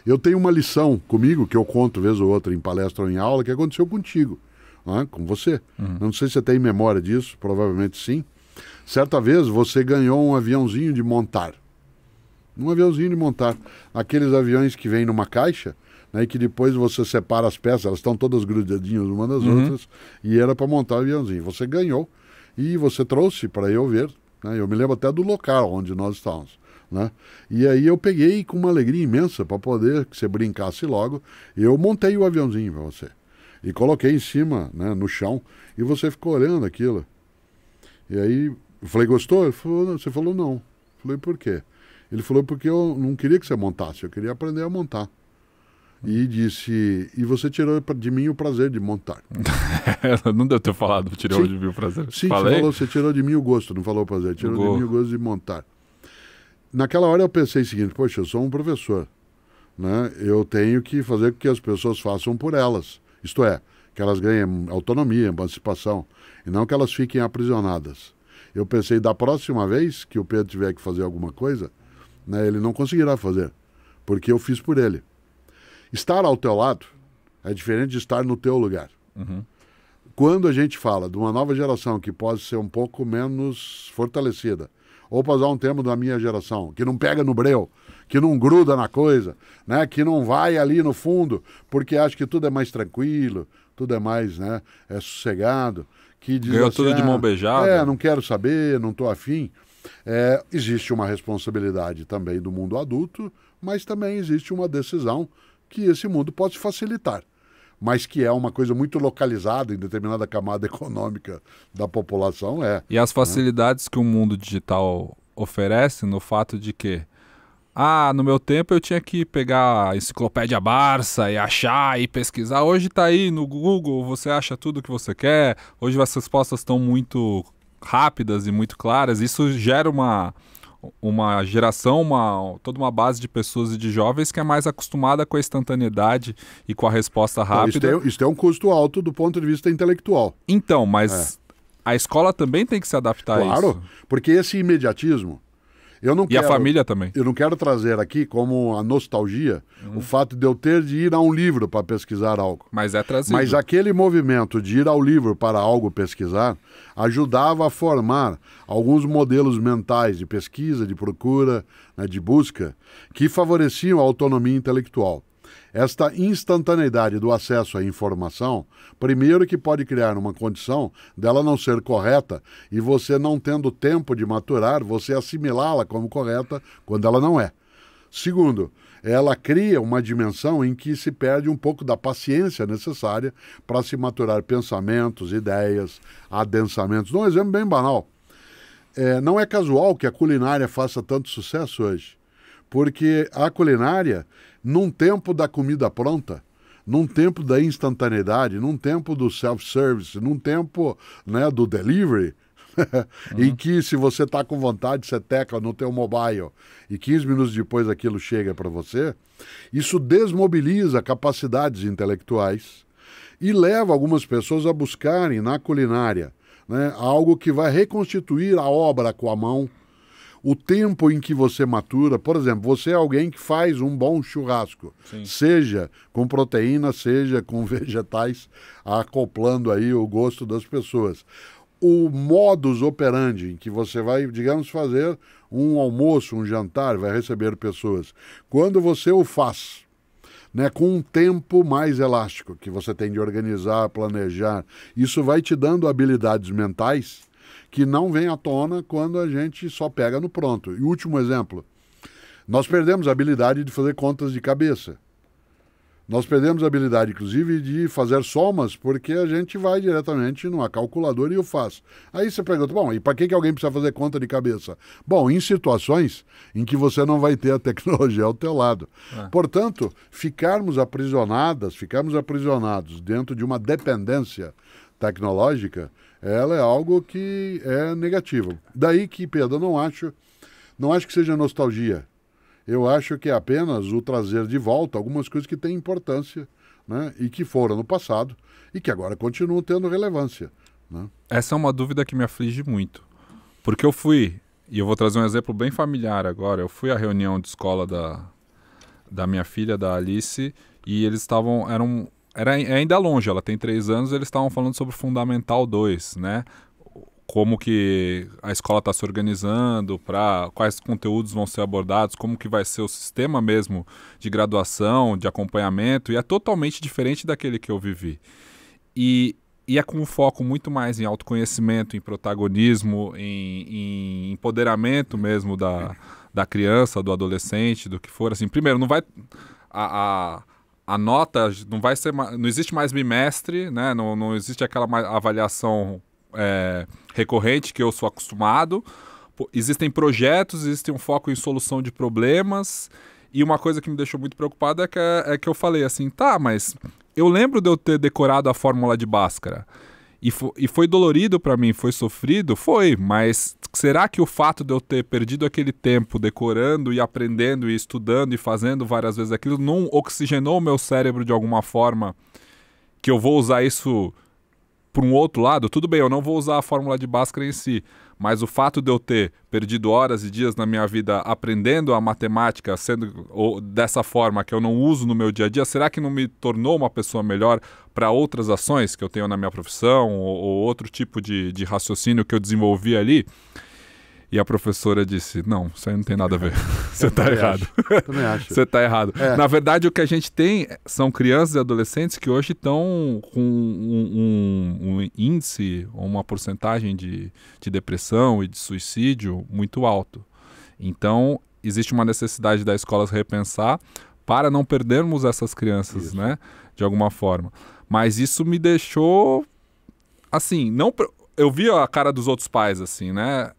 Eu tenho uma lição comigo, que eu conto vez ou outra em palestra ou em aula, que aconteceu contigo, né? Com você. Não sei se você tem memória disso, provavelmente sim. Certa vez você ganhou um aviãozinho de montar. Um aviãozinho de montar. Aqueles aviões que vêm numa caixa, né, e que depois você separa as peças, elas estão todas grudadinhas uma das outras, e era para montar o aviãozinho. Você ganhou e você trouxe para eu ver. Eu me lembro até do local onde nós estávamos. Né? E aí eu peguei com uma alegria imensa para poder que você brincasse logo. Eu montei o aviãozinho para você. E coloquei em cima, né, no chão. E você ficou olhando aquilo. E aí eu falei, gostou? Ele falou, você falou não. Eu falei, por quê? Ele falou, porque eu não queria que você montasse. Eu queria aprender a montar. E disse, e você tirou de mim o prazer de montar.
Não deve ter falado, tirou de mim o prazer.
Sim, você tirou de mim o gosto, não falou o prazer, tirou de mim o gosto de montar. Naquela hora eu pensei o seguinte, poxa, eu sou um professor, né? Eu tenho que fazer com que as pessoas façam por elas. Isto é, que elas ganhem autonomia, emancipação, e não que elas fiquem aprisionadas. Eu pensei, da próxima vez que o Pedro tiver que fazer alguma coisa, né, ele não conseguirá fazer, porque eu fiz por ele. Estar ao teu lado é diferente de estar no teu lugar. Quando a gente fala de uma nova geração que pode ser um pouco menos fortalecida, ou para usar um termo da minha geração, que não pega no breu, que não gruda na coisa, né, que não vai ali no fundo, porque acha que tudo é mais tranquilo, tudo é mais, né, é sossegado, que diz
ganhou
assim,
tudo de mão beijada.
Não quero saber, não estou afim. Existe uma responsabilidade também do mundo adulto, mas também existe uma decisão que esse mundo pode facilitar, mas que é uma coisa muito localizada em determinada camada econômica da população.
E as facilidades que o mundo digital oferece no fato de que, no meu tempo eu tinha que pegar a enciclopédia Barça e achar e pesquisar. Hoje está aí no Google, você acha tudo o que você quer. Hoje as respostas estão muito rápidas e muito claras. Isso gera uma geração, toda uma base de pessoas e de jovens que é mais acostumada com a instantaneidade e com a resposta rápida.
Isso é um custo alto do ponto de vista intelectual.
Então, mas a escola também tem que se adaptar a isso.
Claro, porque esse imediatismo...
a família também.
Eu não quero trazer aqui como a nostalgia o fato de eu ter de ir a um livro para pesquisar algo.
Mas é trazido.
Mas aquele movimento de ir ao livro para algo pesquisar ajudava a formar alguns modelos mentais de pesquisa, de procura, né, de busca, que favoreciam a autonomia intelectual. Esta instantaneidade do acesso à informação, primeiro que pode criar uma condição dela não ser correta e você não tendo tempo de maturar, você assimilá-la como correta quando ela não é. Segundo, ela cria uma dimensão em que se perde um pouco da paciência necessária para se maturar pensamentos, ideias, adensamentos. Dou um exemplo bem banal. Não é casual que a culinária faça tanto sucesso hoje, porque a culinária, num tempo da comida pronta, num tempo da instantaneidade, num tempo do self-service, num tempo, né, do delivery, em que se você está com vontade, você tecla no teu mobile e 15 minutos depois aquilo chega para você, isso desmobiliza capacidades intelectuais e leva algumas pessoas a buscarem na culinária, né, algo que vai reconstituir a obra com a mão, o tempo em que você matura. Por exemplo, você é alguém que faz um bom churrasco,
Sim.
seja com proteína, seja com vegetais, acoplando aí o gosto das pessoas. O modus operandi em que você vai, digamos, fazer um almoço, um jantar, vai receber pessoas. Quando você o faz, né, com um tempo mais elástico, que você tem de organizar, planejar, isso vai te dando habilidades mentais que não vem à tona quando a gente só pega no pronto. E último exemplo, nós perdemos a habilidade de fazer contas de cabeça. Nós perdemos a habilidade, inclusive, de fazer somas, porque a gente vai diretamente numa calculadora e o faz. Aí você pergunta, bom, e para que alguém precisa fazer conta de cabeça? Bom, em situações em que você não vai ter a tecnologia ao teu lado. Portanto, ficarmos aprisionados dentro de uma dependência tecnológica, ela é algo que é negativo. Daí que, Pedro, eu não acho que seja nostalgia. Eu acho que é apenas o trazer de volta algumas coisas que têm importância, né, e que foram no passado e que agora continuam tendo relevância, né?
Essa é uma dúvida que me aflige muito. Porque eu fui, e eu vou trazer um exemplo bem familiar agora, eu fui à reunião de escola da minha filha, da Alice, e eles estavam, era ainda longe, ela tem 3 anos, eles estavam falando sobre o Fundamental 2, né? Como que a escola está se organizando, quais conteúdos vão ser abordados, como que vai ser o sistema mesmo de graduação, de acompanhamento, e é totalmente diferente daquele que eu vivi. E é com um foco muito mais em autoconhecimento, em protagonismo, em empoderamento mesmo da criança, do adolescente, do que for. Assim, primeiro, não vai... A nota não vai ser... Não existe mais bimestre, né? Não existe aquela avaliação recorrente que eu sou acostumado. Existem projetos, existe um foco em solução de problemas, e uma coisa que me deixou muito preocupado é que eu falei assim, tá, mas eu lembro de eu ter decorado a fórmula de Bhaskara, e foi dolorido para mim, foi sofrido, mas será que o fato de eu ter perdido aquele tempo decorando e aprendendo e estudando e fazendo várias vezes aquilo não oxigenou o meu cérebro de alguma forma, que eu vou usar isso por um outro lado? Tudo bem, eu não vou usar a fórmula de Bhaskara em si, mas o fato de eu ter perdido horas e dias na minha vida aprendendo a matemática dessa forma que eu não uso no meu dia a dia, será que não me tornou uma pessoa melhor para outras ações que eu tenho na minha profissão ou outro tipo de raciocínio que eu desenvolvi ali? E a professora disse, não, isso aí não tem nada a ver. Você está errado.
Também acho.
Você está errado. Na verdade, o que a gente tem são crianças e adolescentes que hoje estão com um índice, uma porcentagem de depressão e de suicídio muito alto. Então, existe uma necessidade da escola se repensar para não perdermos essas crianças, né, de alguma forma. Mas isso me deixou, assim, não... Eu vi a cara dos outros pais, assim, né?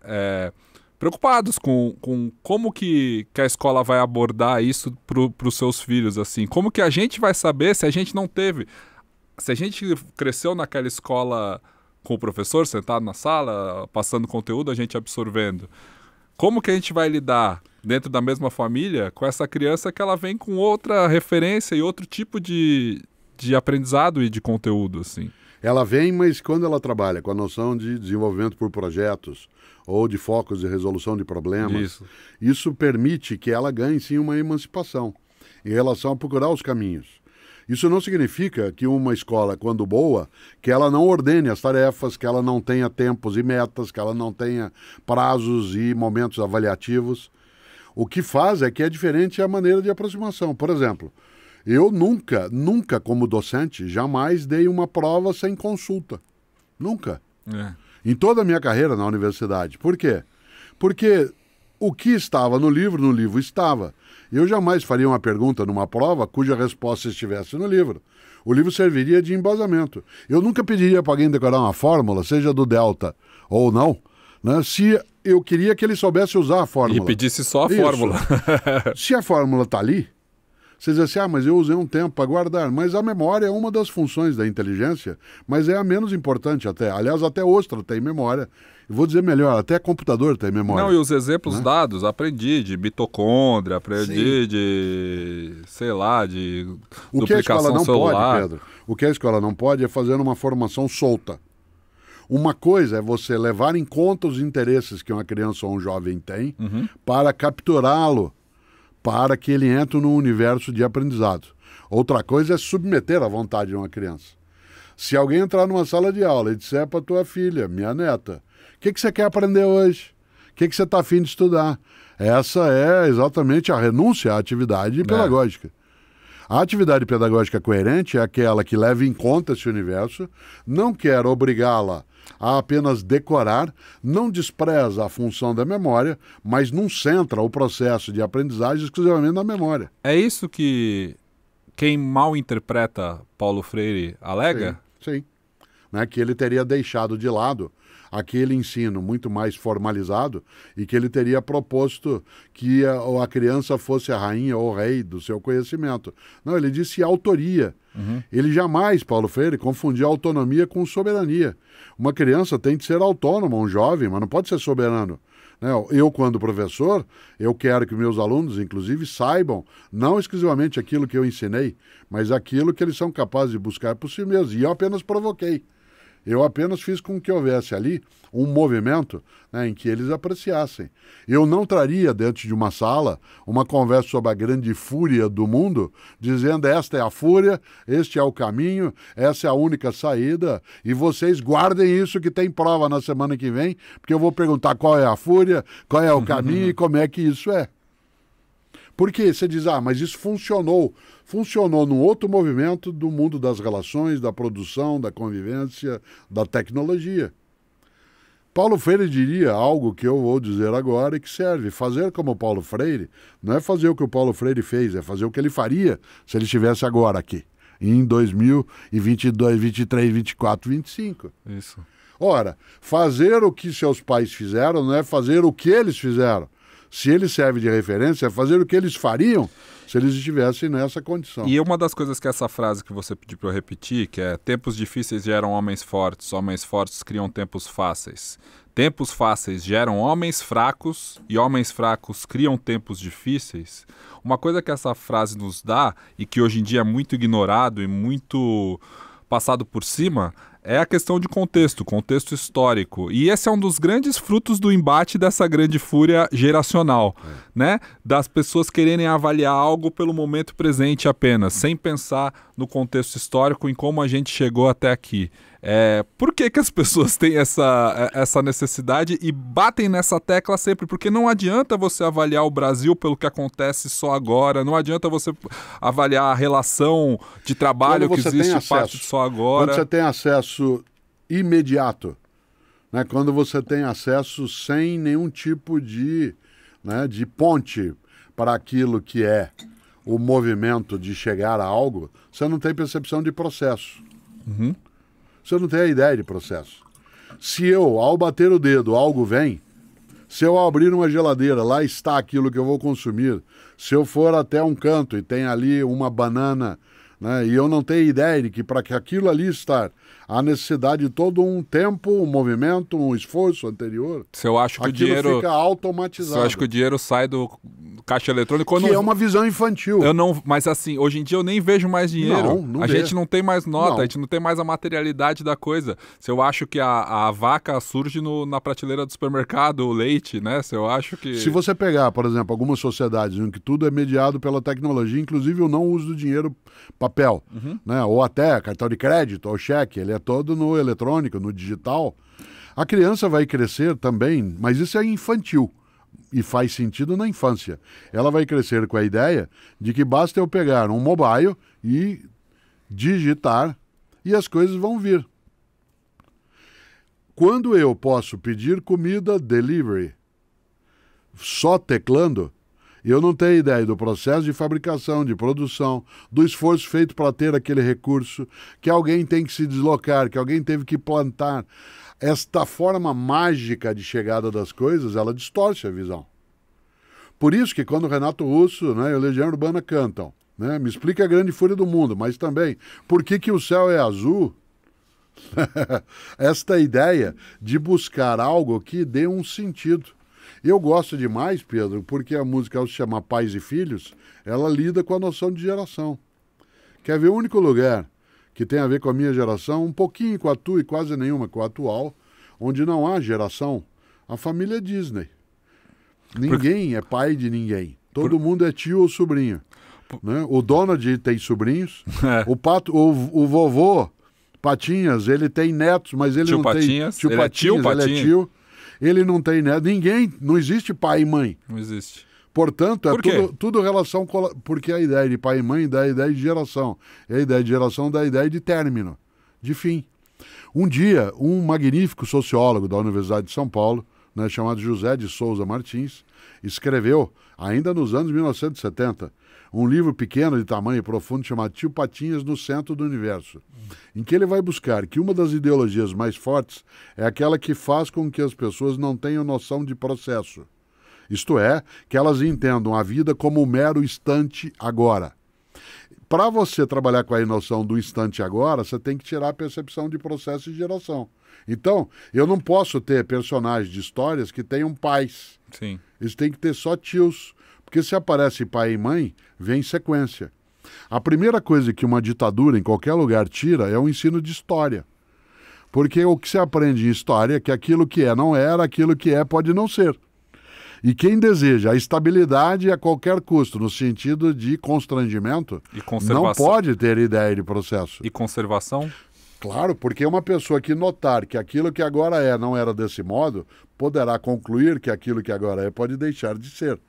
Preocupados com como que a escola vai abordar isso para os seus filhos, assim. Como que a gente vai saber se a gente não teve... Se a gente cresceu naquela escola com o professor sentado na sala, passando conteúdo, a gente absorvendo. Como que a gente vai lidar dentro da mesma família com essa criança que ela vem com outra referência e outro tipo de aprendizado e de conteúdo, assim?
Ela vem, mas quando ela trabalha com a noção de desenvolvimento por projetos ou de focos de resolução de problemas, isso permite que ela ganhe, sim, uma emancipação em relação a procurar os caminhos. Isso não significa que uma escola, quando boa, que ela não ordene as tarefas, que ela não tenha tempos e metas, que ela não tenha prazos e momentos avaliativos. O que faz é que é diferente a maneira de aproximação. Por exemplo, eu nunca como docente, jamais dei uma prova sem consulta. Nunca. Em toda a minha carreira na universidade. Por quê? Porque o que estava no livro estava. Eu jamais faria uma pergunta numa prova cuja resposta estivesse no livro. O livro serviria de embasamento. Eu nunca pediria para alguém decorar uma fórmula, seja do delta ou não, né, se eu queria que ele soubesse usar a fórmula.
E pedisse só a fórmula.
Se a fórmula está ali, Você diz assim, mas eu usei um tempo para guardar. Mas a memória é uma das funções da inteligência, mas é a menos importante até. Aliás, até ostra tem memória. Eu vou dizer melhor, até computador tem memória.
Não, e os exemplos,
né?
dados, aprendi de mitocôndria, aprendi
Sim.
de, sei lá, de
O que a escola
duplicação
não
celular.
pode, Pedro, o que a escola não pode é fazer uma formação solta. Uma coisa é você levar em conta os interesses que uma criança ou um jovem tem para capturá-lo, para que ele entre no universo de aprendizado. Outra coisa é submeter à vontade de uma criança. Se alguém entrar numa sala de aula e disser para tua filha, minha neta, o que você quer aprender hoje? O que você está afim de estudar? Essa é exatamente a renúncia à atividade pedagógica. A atividade pedagógica coerente é aquela que leva em conta esse universo, não quer obrigá-la a apenas decorar, não despreza a função da memória, mas não centra o processo de aprendizagem exclusivamente na memória.
É isso que quem mal interpreta Paulo Freire alega?
Sim. Né? Que ele teria deixado de lado aquele ensino muito mais formalizado e que ele teria proposto que a criança fosse a rainha ou o rei do seu conhecimento. Não, ele disse autoria. Ele jamais, Paulo Freire, confundia autonomia com soberania. Uma criança tem de ser autônoma, um jovem, mas não pode ser soberano. Eu, quando professor, eu quero que meus alunos, inclusive, saibam não exclusivamente aquilo que eu ensinei, mas aquilo que eles são capazes de buscar por si mesmos. E eu apenas provoquei. Eu apenas fiz com que houvesse ali um movimento, né, em que eles apreciassem. Eu não traria dentro de uma sala uma conversa sobre a grande fúria do mundo, dizendo esta é a fúria, este é o caminho, essa é a única saída, e vocês guardem isso que tem prova na semana que vem, porque eu vou perguntar qual é a fúria, qual é o caminho e como é que isso é. Porque você diz, mas isso funcionou. Funcionou num outro movimento do mundo das relações, da produção, da convivência, da tecnologia. Paulo Freire diria algo que eu vou dizer agora e que serve. Fazer como Paulo Freire não é fazer o que o Paulo Freire fez, é fazer o que ele faria se ele estivesse agora aqui, em 2022, 23, 24, 25.
Isso.
Ora, fazer o que seus pais fizeram não é fazer o que eles fizeram. Se ele serve de referência, é fazer o que eles fariam se eles estivessem nessa condição.
E uma das coisas que essa frase que você pediu para eu repetir, que é tempos difíceis geram homens fortes criam tempos fáceis. Tempos fáceis geram homens fracos e homens fracos criam tempos difíceis. Uma coisa que essa frase nos dá e que hoje em dia é muito ignorado e muito passado por cima é a questão de contexto histórico. E esse é um dos grandes frutos do embate dessa grande fúria geracional, né? Das pessoas quererem avaliar algo pelo momento presente apenas, sem pensar no contexto histórico, em como a gente chegou até aqui. Por que as pessoas têm essa necessidade e batem nessa tecla sempre? Porque não adianta você avaliar o Brasil pelo que acontece só agora, não adianta você avaliar a relação de trabalho que existe parte de só agora.
Quando você tem acesso imediato, né? Quando você tem acesso sem nenhum tipo de ponte para aquilo que é o movimento de chegar a algo, você não tem percepção de processo. Você não tem a ideia de processo. Se eu, ao bater o dedo, algo vem, se eu abrir uma geladeira, lá está aquilo que eu vou consumir. Se eu for até um canto e tem ali uma banana, né, e eu não tenho ideia de que para que aquilo ali estar, há necessidade de todo um tempo, um movimento, um esforço anterior.
Se eu acho que o dinheiro
fica automatizado.
Se eu acho que o dinheiro sai do caixa eletrônico,
que é uma visão infantil.
Mas assim, hoje em dia eu nem vejo mais dinheiro.
Não
a
vê.
gente não tem mais nota, a gente não tem mais a materialidade da coisa. Se eu acho que a vaca surge na prateleira do supermercado, o leite, né? Se eu acho que...
Se você pegar, por exemplo, algumas sociedades em que tudo é mediado pela tecnologia, inclusive o não uso do dinheiro papel, né? Ou até cartão de crédito ou cheque, ele é todo no eletrônico, no digital. A criança vai crescer também, mas isso é infantil. E faz sentido na infância. Ela vai crescer com a ideia de que basta eu pegar um mobile e digitar e as coisas vão vir. Quando eu posso pedir comida delivery só teclando, eu não tenho ideia do processo de fabricação, de produção, do esforço feito para ter aquele recurso, que alguém tem que se deslocar, que alguém teve que plantar. Esta forma mágica de chegada das coisas, ela distorce a visão. Por isso que quando o Renato Russo, né, e o Legião Urbana cantam Né? Me explica a grande fúria do mundo, mas também, por que o céu é azul? Esta ideia de buscar algo que dê um sentido. Eu gosto demais, Pedro, porque a música, ao se chamar Pais e Filhos, ela lida com a noção de geração. Quer ver o único lugar que tem a ver com a minha geração, um pouquinho com a tua e quase nenhuma com a atual, onde não há geração, a família Disney. Ninguém é pai de ninguém. Todo mundo é tio ou sobrinho. Né? O Donald tem sobrinhos, o vovô Patinhas, ele tem netos, mas ele
tio
não
Patinhas,
tem...
Ele é tio Patinhas.
Ele é tio. Ele não tem neto. Ninguém, não existe pai e mãe.
Não existe.
Portanto, é tudo relação... Porque a ideia de pai e mãe dá a ideia de geração. E a ideia de geração dá a ideia de término, de fim. Um dia, um magnífico sociólogo da Universidade de São Paulo, né, chamado José de Souza Martins, escreveu, ainda nos anos 1970, um livro pequeno de tamanho profundo chamado Tio Patinhas no Centro do Universo, em que ele vai buscar que uma das ideologias mais fortes é aquela que faz com que as pessoas não tenham noção de processo. Isto é, que elas entendam a vida como um mero instante agora. Para você trabalhar com a noção do instante agora, você tem que tirar a percepção de processo e geração. Então, eu não posso ter personagens de histórias que tenham pais.
Sim.
Eles têm que ter só tios. Porque se aparece pai e mãe, vem em sequência. A primeira coisa que uma ditadura em qualquer lugar tira é o ensino de história. Porque o que se aprende em história é que aquilo que é não era, aquilo que é pode não ser. E quem deseja a estabilidade a qualquer custo, no sentido de constrangimento, não pode ter ideia de processo.
E conservação?
Claro, porque uma pessoa que notar que aquilo que agora é não era desse modo, poderá concluir que aquilo que agora é pode deixar de ser.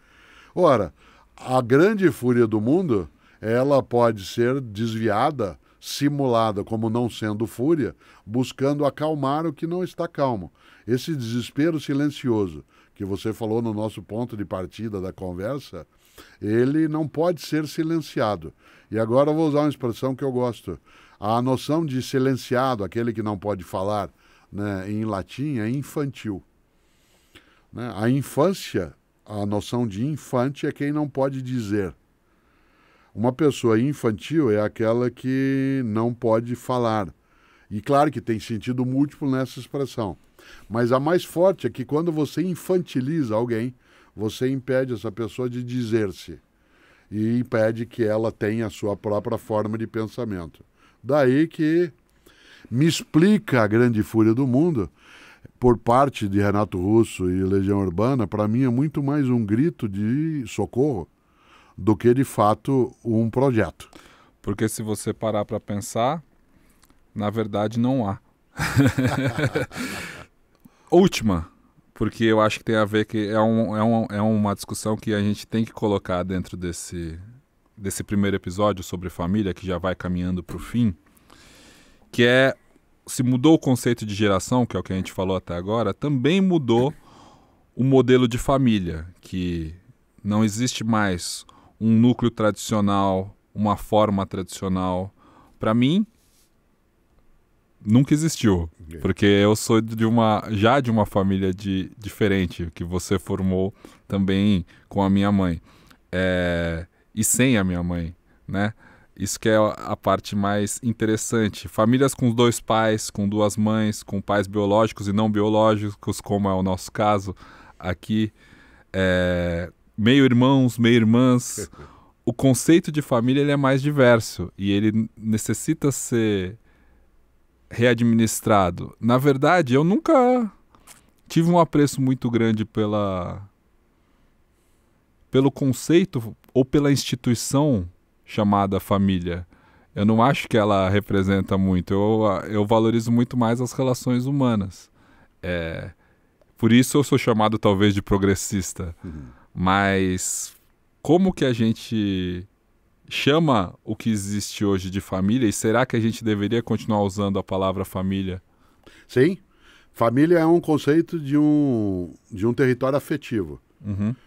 Ora, a grande fúria do mundo, ela pode ser desviada, simulada como não sendo fúria, buscando acalmar o que não está calmo. Esse desespero silencioso que você falou no nosso ponto de partida da conversa, ele não pode ser silenciado. E agora eu vou usar uma expressão que eu gosto. A noção de silenciado, aquele que não pode falar, né, em latim, é infantil. Né? A infância... A noção de infante é quem não pode dizer. Uma pessoa infantil é aquela que não pode falar. E claro que tem sentido múltiplo nessa expressão. Mas a mais forte é que quando você infantiliza alguém, você impede essa pessoa de dizer-se. E impede que ela tenha a sua própria forma de pensamento. Daí que me explica a grande fúria do mundo. Por parte de Renato Russo e Legião Urbana, para mim é muito mais um grito de socorro do que, de fato, um projeto.
Porque se você parar para pensar, na verdade não há. Última, porque eu acho que tem a ver que é uma discussão que a gente tem que colocar dentro desse primeiro episódio sobre família, que já vai caminhando para o fim, que é: se mudou o conceito de geração, que é o que a gente falou até agora, também mudou o modelo de família, que não existe mais um núcleo tradicional, uma forma tradicional. Para mim, nunca existiu, porque eu sou de uma família diferente, que você formou também com a minha mãe, e sem a minha mãe, né? Isso que é a parte mais interessante. Famílias com 2 pais, com 2 mães, com pais biológicos e não biológicos, como é o nosso caso aqui. Meio-irmãos, meio-irmãs. O conceito de família ele é mais diverso e ele necessita ser readministrado. Na verdade, eu nunca tive um apreço muito grande pelo conceito ou pela instituição chamada família. Eu não acho que ela representa muito. Eu valorizo muito mais as relações humanas. Por isso eu sou chamado talvez de progressista. Mas como que a gente chama o que existe hoje de família? E será que a gente deveria continuar usando a palavra família?
Sim. Família é um conceito de um território afetivo.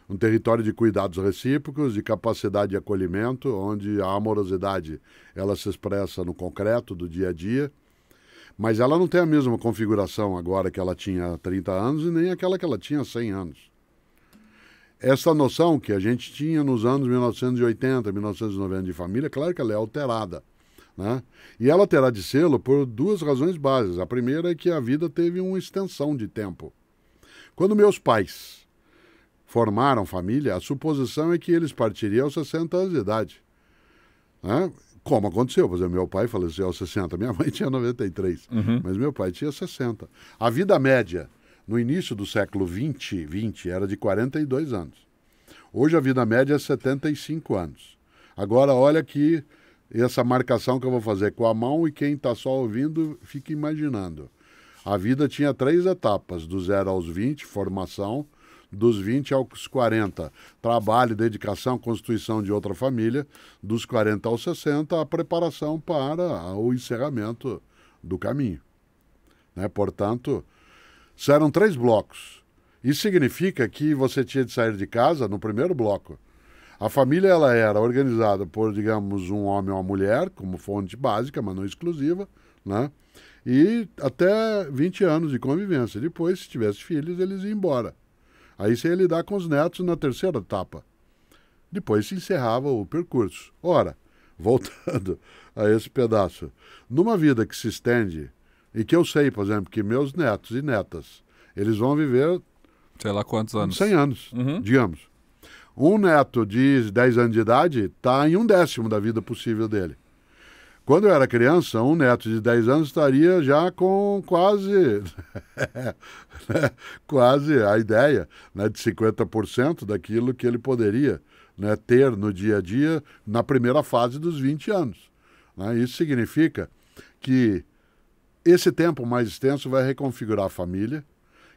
Um território de cuidados recíprocos, de capacidade de acolhimento, onde a amorosidade ela se expressa no concreto do dia a dia, mas ela não tem a mesma configuração agora que ela tinha há 30 anos e nem aquela que ela tinha há 100 anos. essa noção que a gente tinha nos anos 1980, 1990 de família, claro que ela é alterada, né? E ela terá de sê-lo por duas razões básicas. A primeira é que a vida teve uma extensão de tempo. Quando meus pais formaram família, a suposição é que eles partiriam aos 60 anos de idade, né? Como aconteceu, por exemplo, meu pai faleceu aos 60, minha mãe tinha 93, mas meu pai tinha 60. A vida média no início do século XX era de 42 anos. Hoje a vida média é 75 anos. Agora olha aqui essa marcação que eu vou fazer com a mão e quem está só ouvindo fica imaginando. A vida tinha 3 etapas, do 0 aos 20, formação, dos 20 aos 40, trabalho, dedicação, constituição de outra família, dos 40 aos 60, a preparação para o encerramento do caminho, né? Portanto, eram 3 blocos. Isso significa que você tinha de sair de casa no primeiro bloco. A família ela era organizada por, digamos, um homem ou uma mulher, como fonte básica, mas não exclusiva, né? E até 20 anos de convivência. Depois, se tivesse filhos, eles iam embora. Aí você ia lidar com os netos na terceira etapa. Depois se encerrava o percurso. Ora, voltando a esse pedaço, numa vida que se estende, e que eu sei, por exemplo, que meus netos e netas, eles vão viver...
sei lá quantos anos.
100 anos, digamos. Um neto de 10 anos de idade está em 1/10 da vida possível dele. Quando eu era criança, um neto de 10 anos estaria já com quase, quase a ideia, né, de 50% daquilo que ele poderia, né, ter no dia a dia na primeira fase dos 20 anos. Né? Isso significa que esse tempo mais extenso vai reconfigurar a família.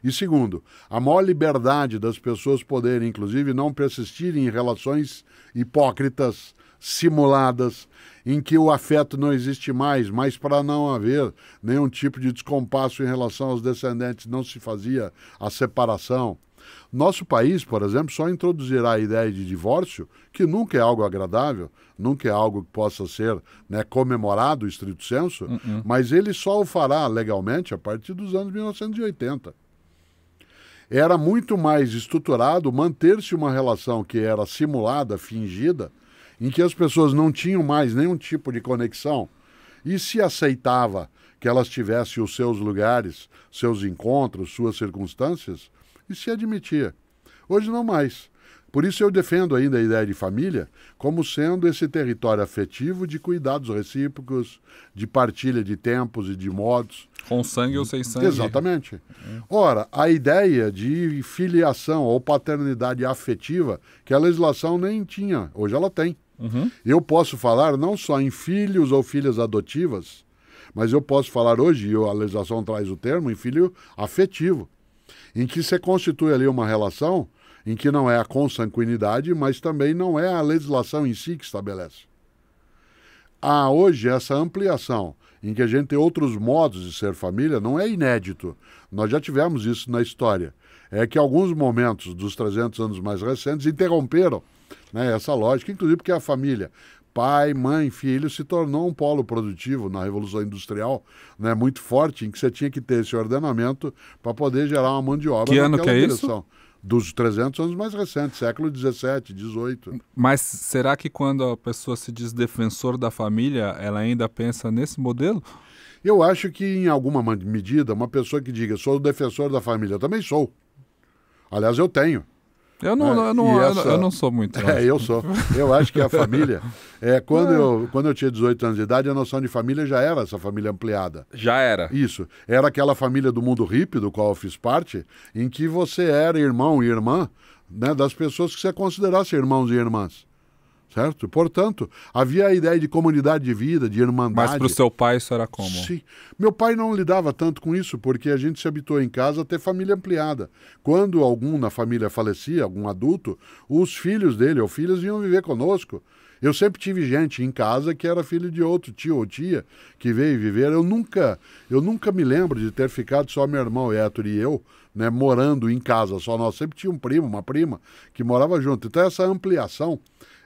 E segundo, a maior liberdade das pessoas poderem, inclusive, não persistirem em relações hipócritas, simuladas, em que o afeto não existe mais, mas para não haver nenhum tipo de descompasso em relação aos descendentes, não se fazia a separação. Nosso país, por exemplo, só introduzirá a ideia de divórcio, que nunca é algo agradável, nunca é algo que possa ser, né, comemorado, estrito senso, mas ele só o fará legalmente a partir dos anos 1980. Era muito mais estruturado manter-se uma relação que era simulada, fingida, em que as pessoas não tinham mais nenhum tipo de conexão e se aceitava que elas tivessem os seus lugares, seus encontros, suas circunstâncias, e se admitia. Hoje não mais. Por isso eu defendo ainda a ideia de família como sendo esse território afetivo de cuidados recíprocos, de partilha de tempos e de modos.
Com sangue ou sem sangue.
Exatamente. Ora, a ideia de filiação ou paternidade afetiva, que a legislação nem tinha, hoje ela tem. Eu posso falar não só em filhos ou filhas adotivas, mas eu posso falar hoje, e a legislação traz o termo, em filho afetivo, em que se constitui ali uma relação em que não é a consanguinidade, mas também não é a legislação em si que estabelece. Há hoje essa ampliação, em que a gente tem outros modos de ser família, não é inédito. Nós já tivemos isso na história. É que alguns momentos dos 300 anos mais recentes interromperam, né, essa lógica, inclusive porque a família, pai, mãe, filho, se tornou um polo produtivo na Revolução Industrial, né, muito forte, em que você tinha que ter esse ordenamento para poder gerar uma mão de obra.
Que ano que é
direção.
isso?
Dos 300 anos mais recentes, século 17, 18.
Mas será que quando a pessoa se diz defensor da família, ela ainda pensa nesse modelo?
Eu acho que, em alguma medida, uma pessoa que diga sou o defensor da família, eu também sou. Aliás, eu tenho.
Eu não sou muito.
Eu sou. Eu acho que a família... quando eu tinha 18 anos de idade, a noção de família já era essa família ampliada.
Já era.
Isso. Era aquela família do mundo hippie, do qual eu fiz parte, em que você era irmão e irmã, né, das pessoas que você considerasse irmãos e irmãs. Certo? Portanto, havia a ideia de comunidade de vida, de irmandade.
Mas para o seu pai isso era como?
Sim. Meu pai não lidava tanto com isso, porque a gente se habituou em casa a ter família ampliada. Quando algum na família falecia, algum adulto, os filhos dele ou filhas vinham viver conosco. Eu sempre tive gente em casa que era filho de outro tio ou tia que veio viver. Eu nunca me lembro de ter ficado só meu irmão Héctor e eu, né, morando em casa só. Nós sempre tinha um primo, uma prima que morava junto. Então essa ampliação,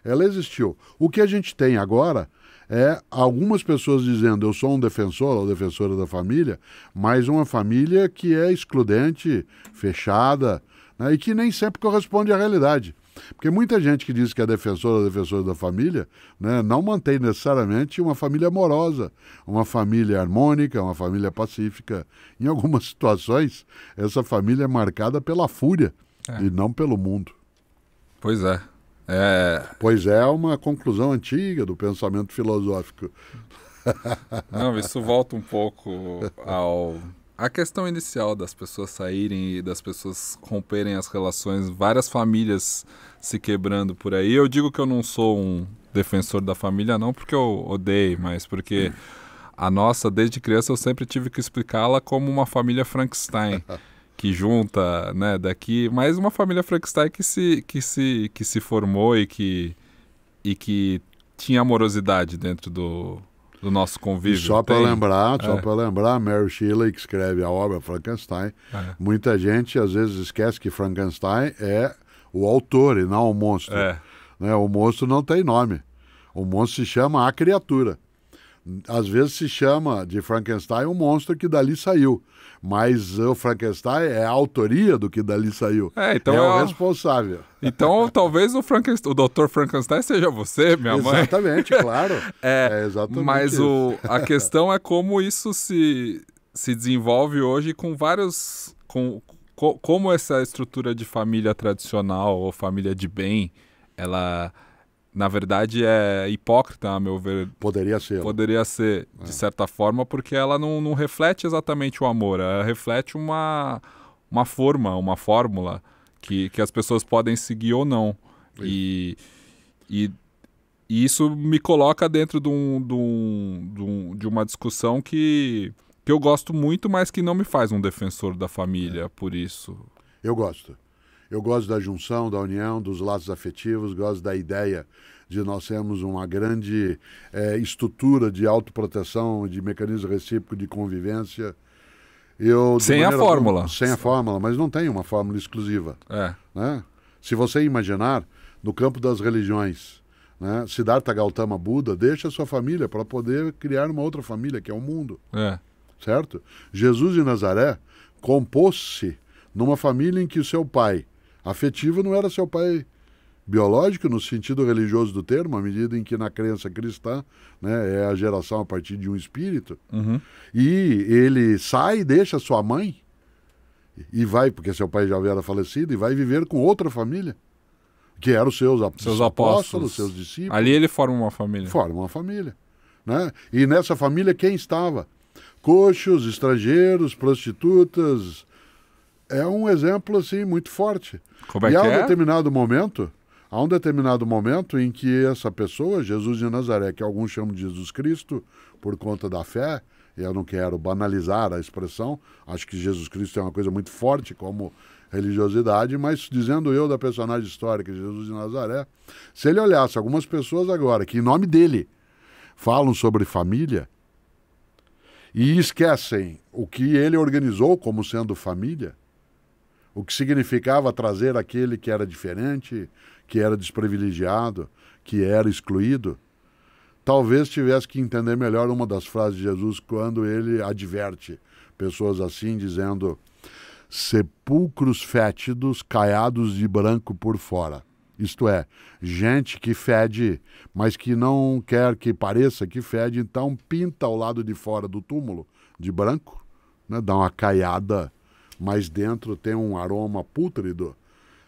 ela existiu. O que a gente tem agora é algumas pessoas dizendo eu sou um defensor ou defensora da família, mas uma família que é excludente, fechada, né? E que nem sempre corresponde à realidade. Porque muita gente que diz que é defensora da família, né, não mantém necessariamente uma família amorosa, uma família harmônica, uma família pacífica. Em algumas situações, essa família é marcada pela fúria e não pelo mundo.
Pois é.
Pois é uma conclusão antiga do pensamento filosófico.
Não, isso volta um pouco à questão inicial das pessoas saírem e das pessoas romperem as relações, várias famílias se quebrando por aí. Eu digo que eu não sou um defensor da família não porque eu odeio, mas porque a nossa, desde criança, eu sempre tive que explicá-la como uma família Frankenstein, que junta, né, daqui, mas uma família Frankenstein que se formou e que tinha amorosidade dentro do nosso convívio.
E só para lembrar, Mary Shelley, que escreve a obra Frankenstein, muita gente às vezes esquece que Frankenstein é o autor e não o monstro. Né? O monstro não tem nome. O monstro se chama a criatura. Às vezes se chama de Frankenstein um monstro que dali saiu. Mas o Frankenstein é a autoria do que dali saiu.
Então
é o responsável.
Então talvez o Dr. Frankenstein seja você, minha mãe.
Exatamente, claro. Exatamente
mas
isso.
A questão é como isso se desenvolve hoje com vários... como essa estrutura de família tradicional ou família de bem, ela... na verdade, é hipócrita, a meu ver.
Poderia ser.
Poderia ser, de certa forma, porque ela não reflete exatamente o amor. Ela reflete uma fórmula que as pessoas podem seguir ou não. E isso me coloca dentro de uma discussão que eu gosto muito, mas que não me faz um defensor da família por isso.
Eu gosto. Eu gosto da junção, da união, dos laços afetivos, gosto da ideia de nós termos uma grande estrutura de autoproteção, de mecanismo recíproco de convivência.
Sem a fórmula.
Sem a fórmula, mas não tem uma fórmula exclusiva. Né? Se você imaginar, no campo das religiões, né, Siddhartha Gautama Buda deixa a sua família para poder criar uma outra família, que é o mundo. Certo? Jesus de Nazaré compôs-se numa família em que o seu pai afetivo não era seu pai biológico, no sentido religioso do termo, à medida em que na crença cristã, né, é a geração a partir de um espírito. E ele sai, deixa sua mãe e vai, porque seu pai já era falecido, e vai viver com outra família, que eram os seus apóstolos, seus discípulos.
Ali ele forma uma família.
Forma uma família. Né? E nessa família quem estava? Coxos, estrangeiros, prostitutas. É um exemplo assim muito forte.
Como é que
há um determinado momento em que essa pessoa, Jesus de Nazaré, que alguns chamam de Jesus Cristo por conta da fé, eu não quero banalizar a expressão, acho que Jesus Cristo é uma coisa muito forte como religiosidade, mas dizendo eu da personagem histórica de Jesus de Nazaré, se ele olhasse algumas pessoas agora que em nome dele falam sobre família e esquecem o que ele organizou como sendo família, o que significava trazer aquele que era diferente, que era desprivilegiado, que era excluído, talvez tivesse que entender melhor uma das frases de Jesus quando ele adverte pessoas assim, dizendo: sepulcros fétidos, caiados de branco por fora. Isto é, gente que fede, mas que não quer que pareça que fede, então pinta ao lado de fora do túmulo de branco, né, dá uma caiada, mas dentro tem um aroma pútrido.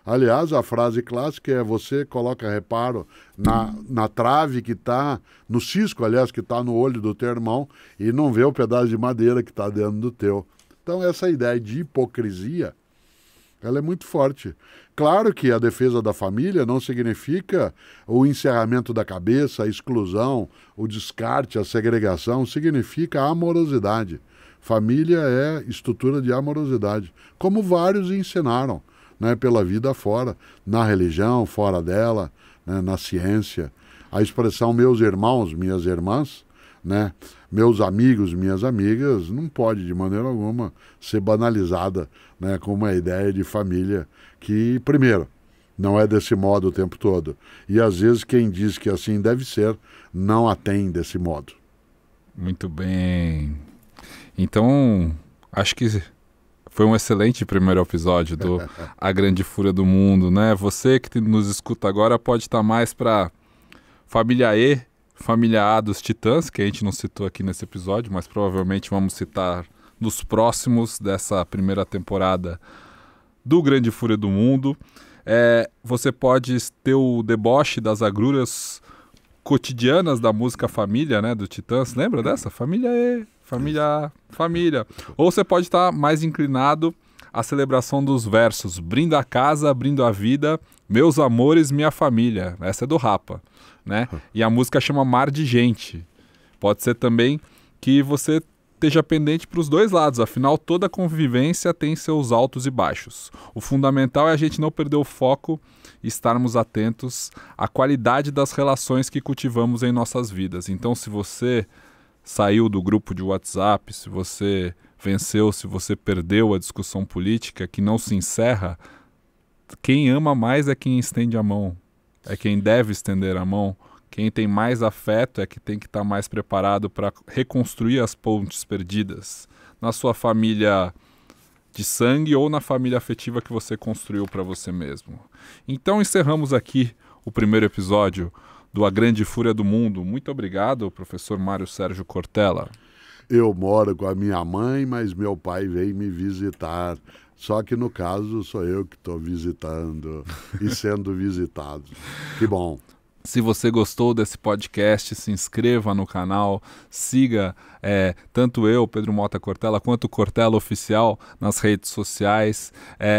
Aliás, a frase clássica é: você coloca reparo na trave que está, no cisco, aliás, que está no olho do teu irmão e não vê o pedaço de madeira que está dentro do teu. Então, essa ideia de hipocrisia, ela é muito forte. Claro que a defesa da família não significa o encerramento da cabeça, a exclusão, o descarte, a segregação, significa a amorosidade. Família é estrutura de amorosidade, como vários ensinaram, né, pela vida fora, na religião, fora dela, né, na ciência. A expressão meus irmãos, minhas irmãs, né, meus amigos, minhas amigas, não pode de maneira alguma ser banalizada, né, com uma ideia de família que, primeiro, não é desse modo o tempo todo. E às vezes quem diz que assim deve ser, não a tem desse modo.
Muito bem. Então, acho que Foi um excelente primeiro episódio do A Grande Fúria do Mundo, né? Você que nos escuta agora pode estar mais para Família E, Família A dos Titãs, que a gente não citou aqui nesse episódio, mas provavelmente vamos citar nos próximos dessa primeira temporada do Grande Fúria do Mundo. Você pode ter o deboche das agruras cotidianas da música Família, né, do Titãs. Lembra dessa? Família E, Família A, Família. Ou você pode estar mais inclinado à celebração dos versos Brindo a casa, brindo a vida, meus amores, minha família. Essa é do Rapa, né? E a música chama Mar de Gente. Pode ser também que você esteja pendente para os dois lados, afinal toda convivência tem seus altos e baixos. O fundamental é a gente não perder o foco e estarmos atentos à qualidade das relações que cultivamos em nossas vidas. Então, se você saiu do grupo de WhatsApp, se você venceu, se você perdeu a discussão política que não se encerra, quem ama mais é quem estende a mão, é quem deve estender a mão. Quem tem mais afeto é que tem que estar mais preparado para reconstruir as pontes perdidas na sua família de sangue ou na família afetiva que você construiu para você mesmo. Então encerramos aqui o primeiro episódio do A Grande Fúria do Mundo. Muito obrigado, professor Mário Sérgio Cortella.
Eu moro com a minha mãe, mas meu pai veio me visitar. Só que no caso sou eu que estou visitando e sendo visitado. Que bom.
Se você gostou desse podcast, se inscreva no canal, siga tanto eu, Pedro Mota Cortella, quanto o Cortella Oficial nas redes sociais.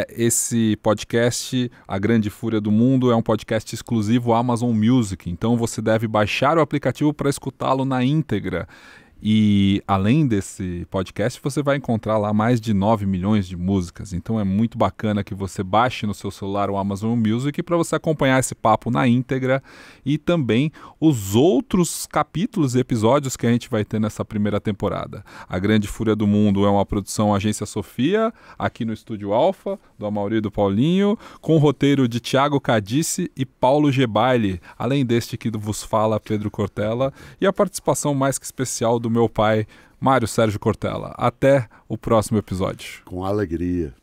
Esse podcast, A Grande Fúria do Mundo, é um podcast exclusivo Amazon Music, então você deve baixar o aplicativo para escutá-lo na íntegra. E além desse podcast, você vai encontrar lá mais de 9 milhões de músicas. Então é muito bacana que você baixe no seu celular o Amazon Music para você acompanhar esse papo na íntegra e também os outros capítulos e episódios que a gente vai ter nessa primeira temporada. A Grande Fúria do Mundo é uma produção Agência Sofia, aqui no Estúdio Alfa, do Amaury e do Paulinho, com o roteiro de Thiago Cadice e Paulo Gebaile, além deste que vos fala, Pedro Cortella, e a participação mais que especial do meu pai, Mário Sérgio Cortella. Até o próximo episódio.
Com alegria.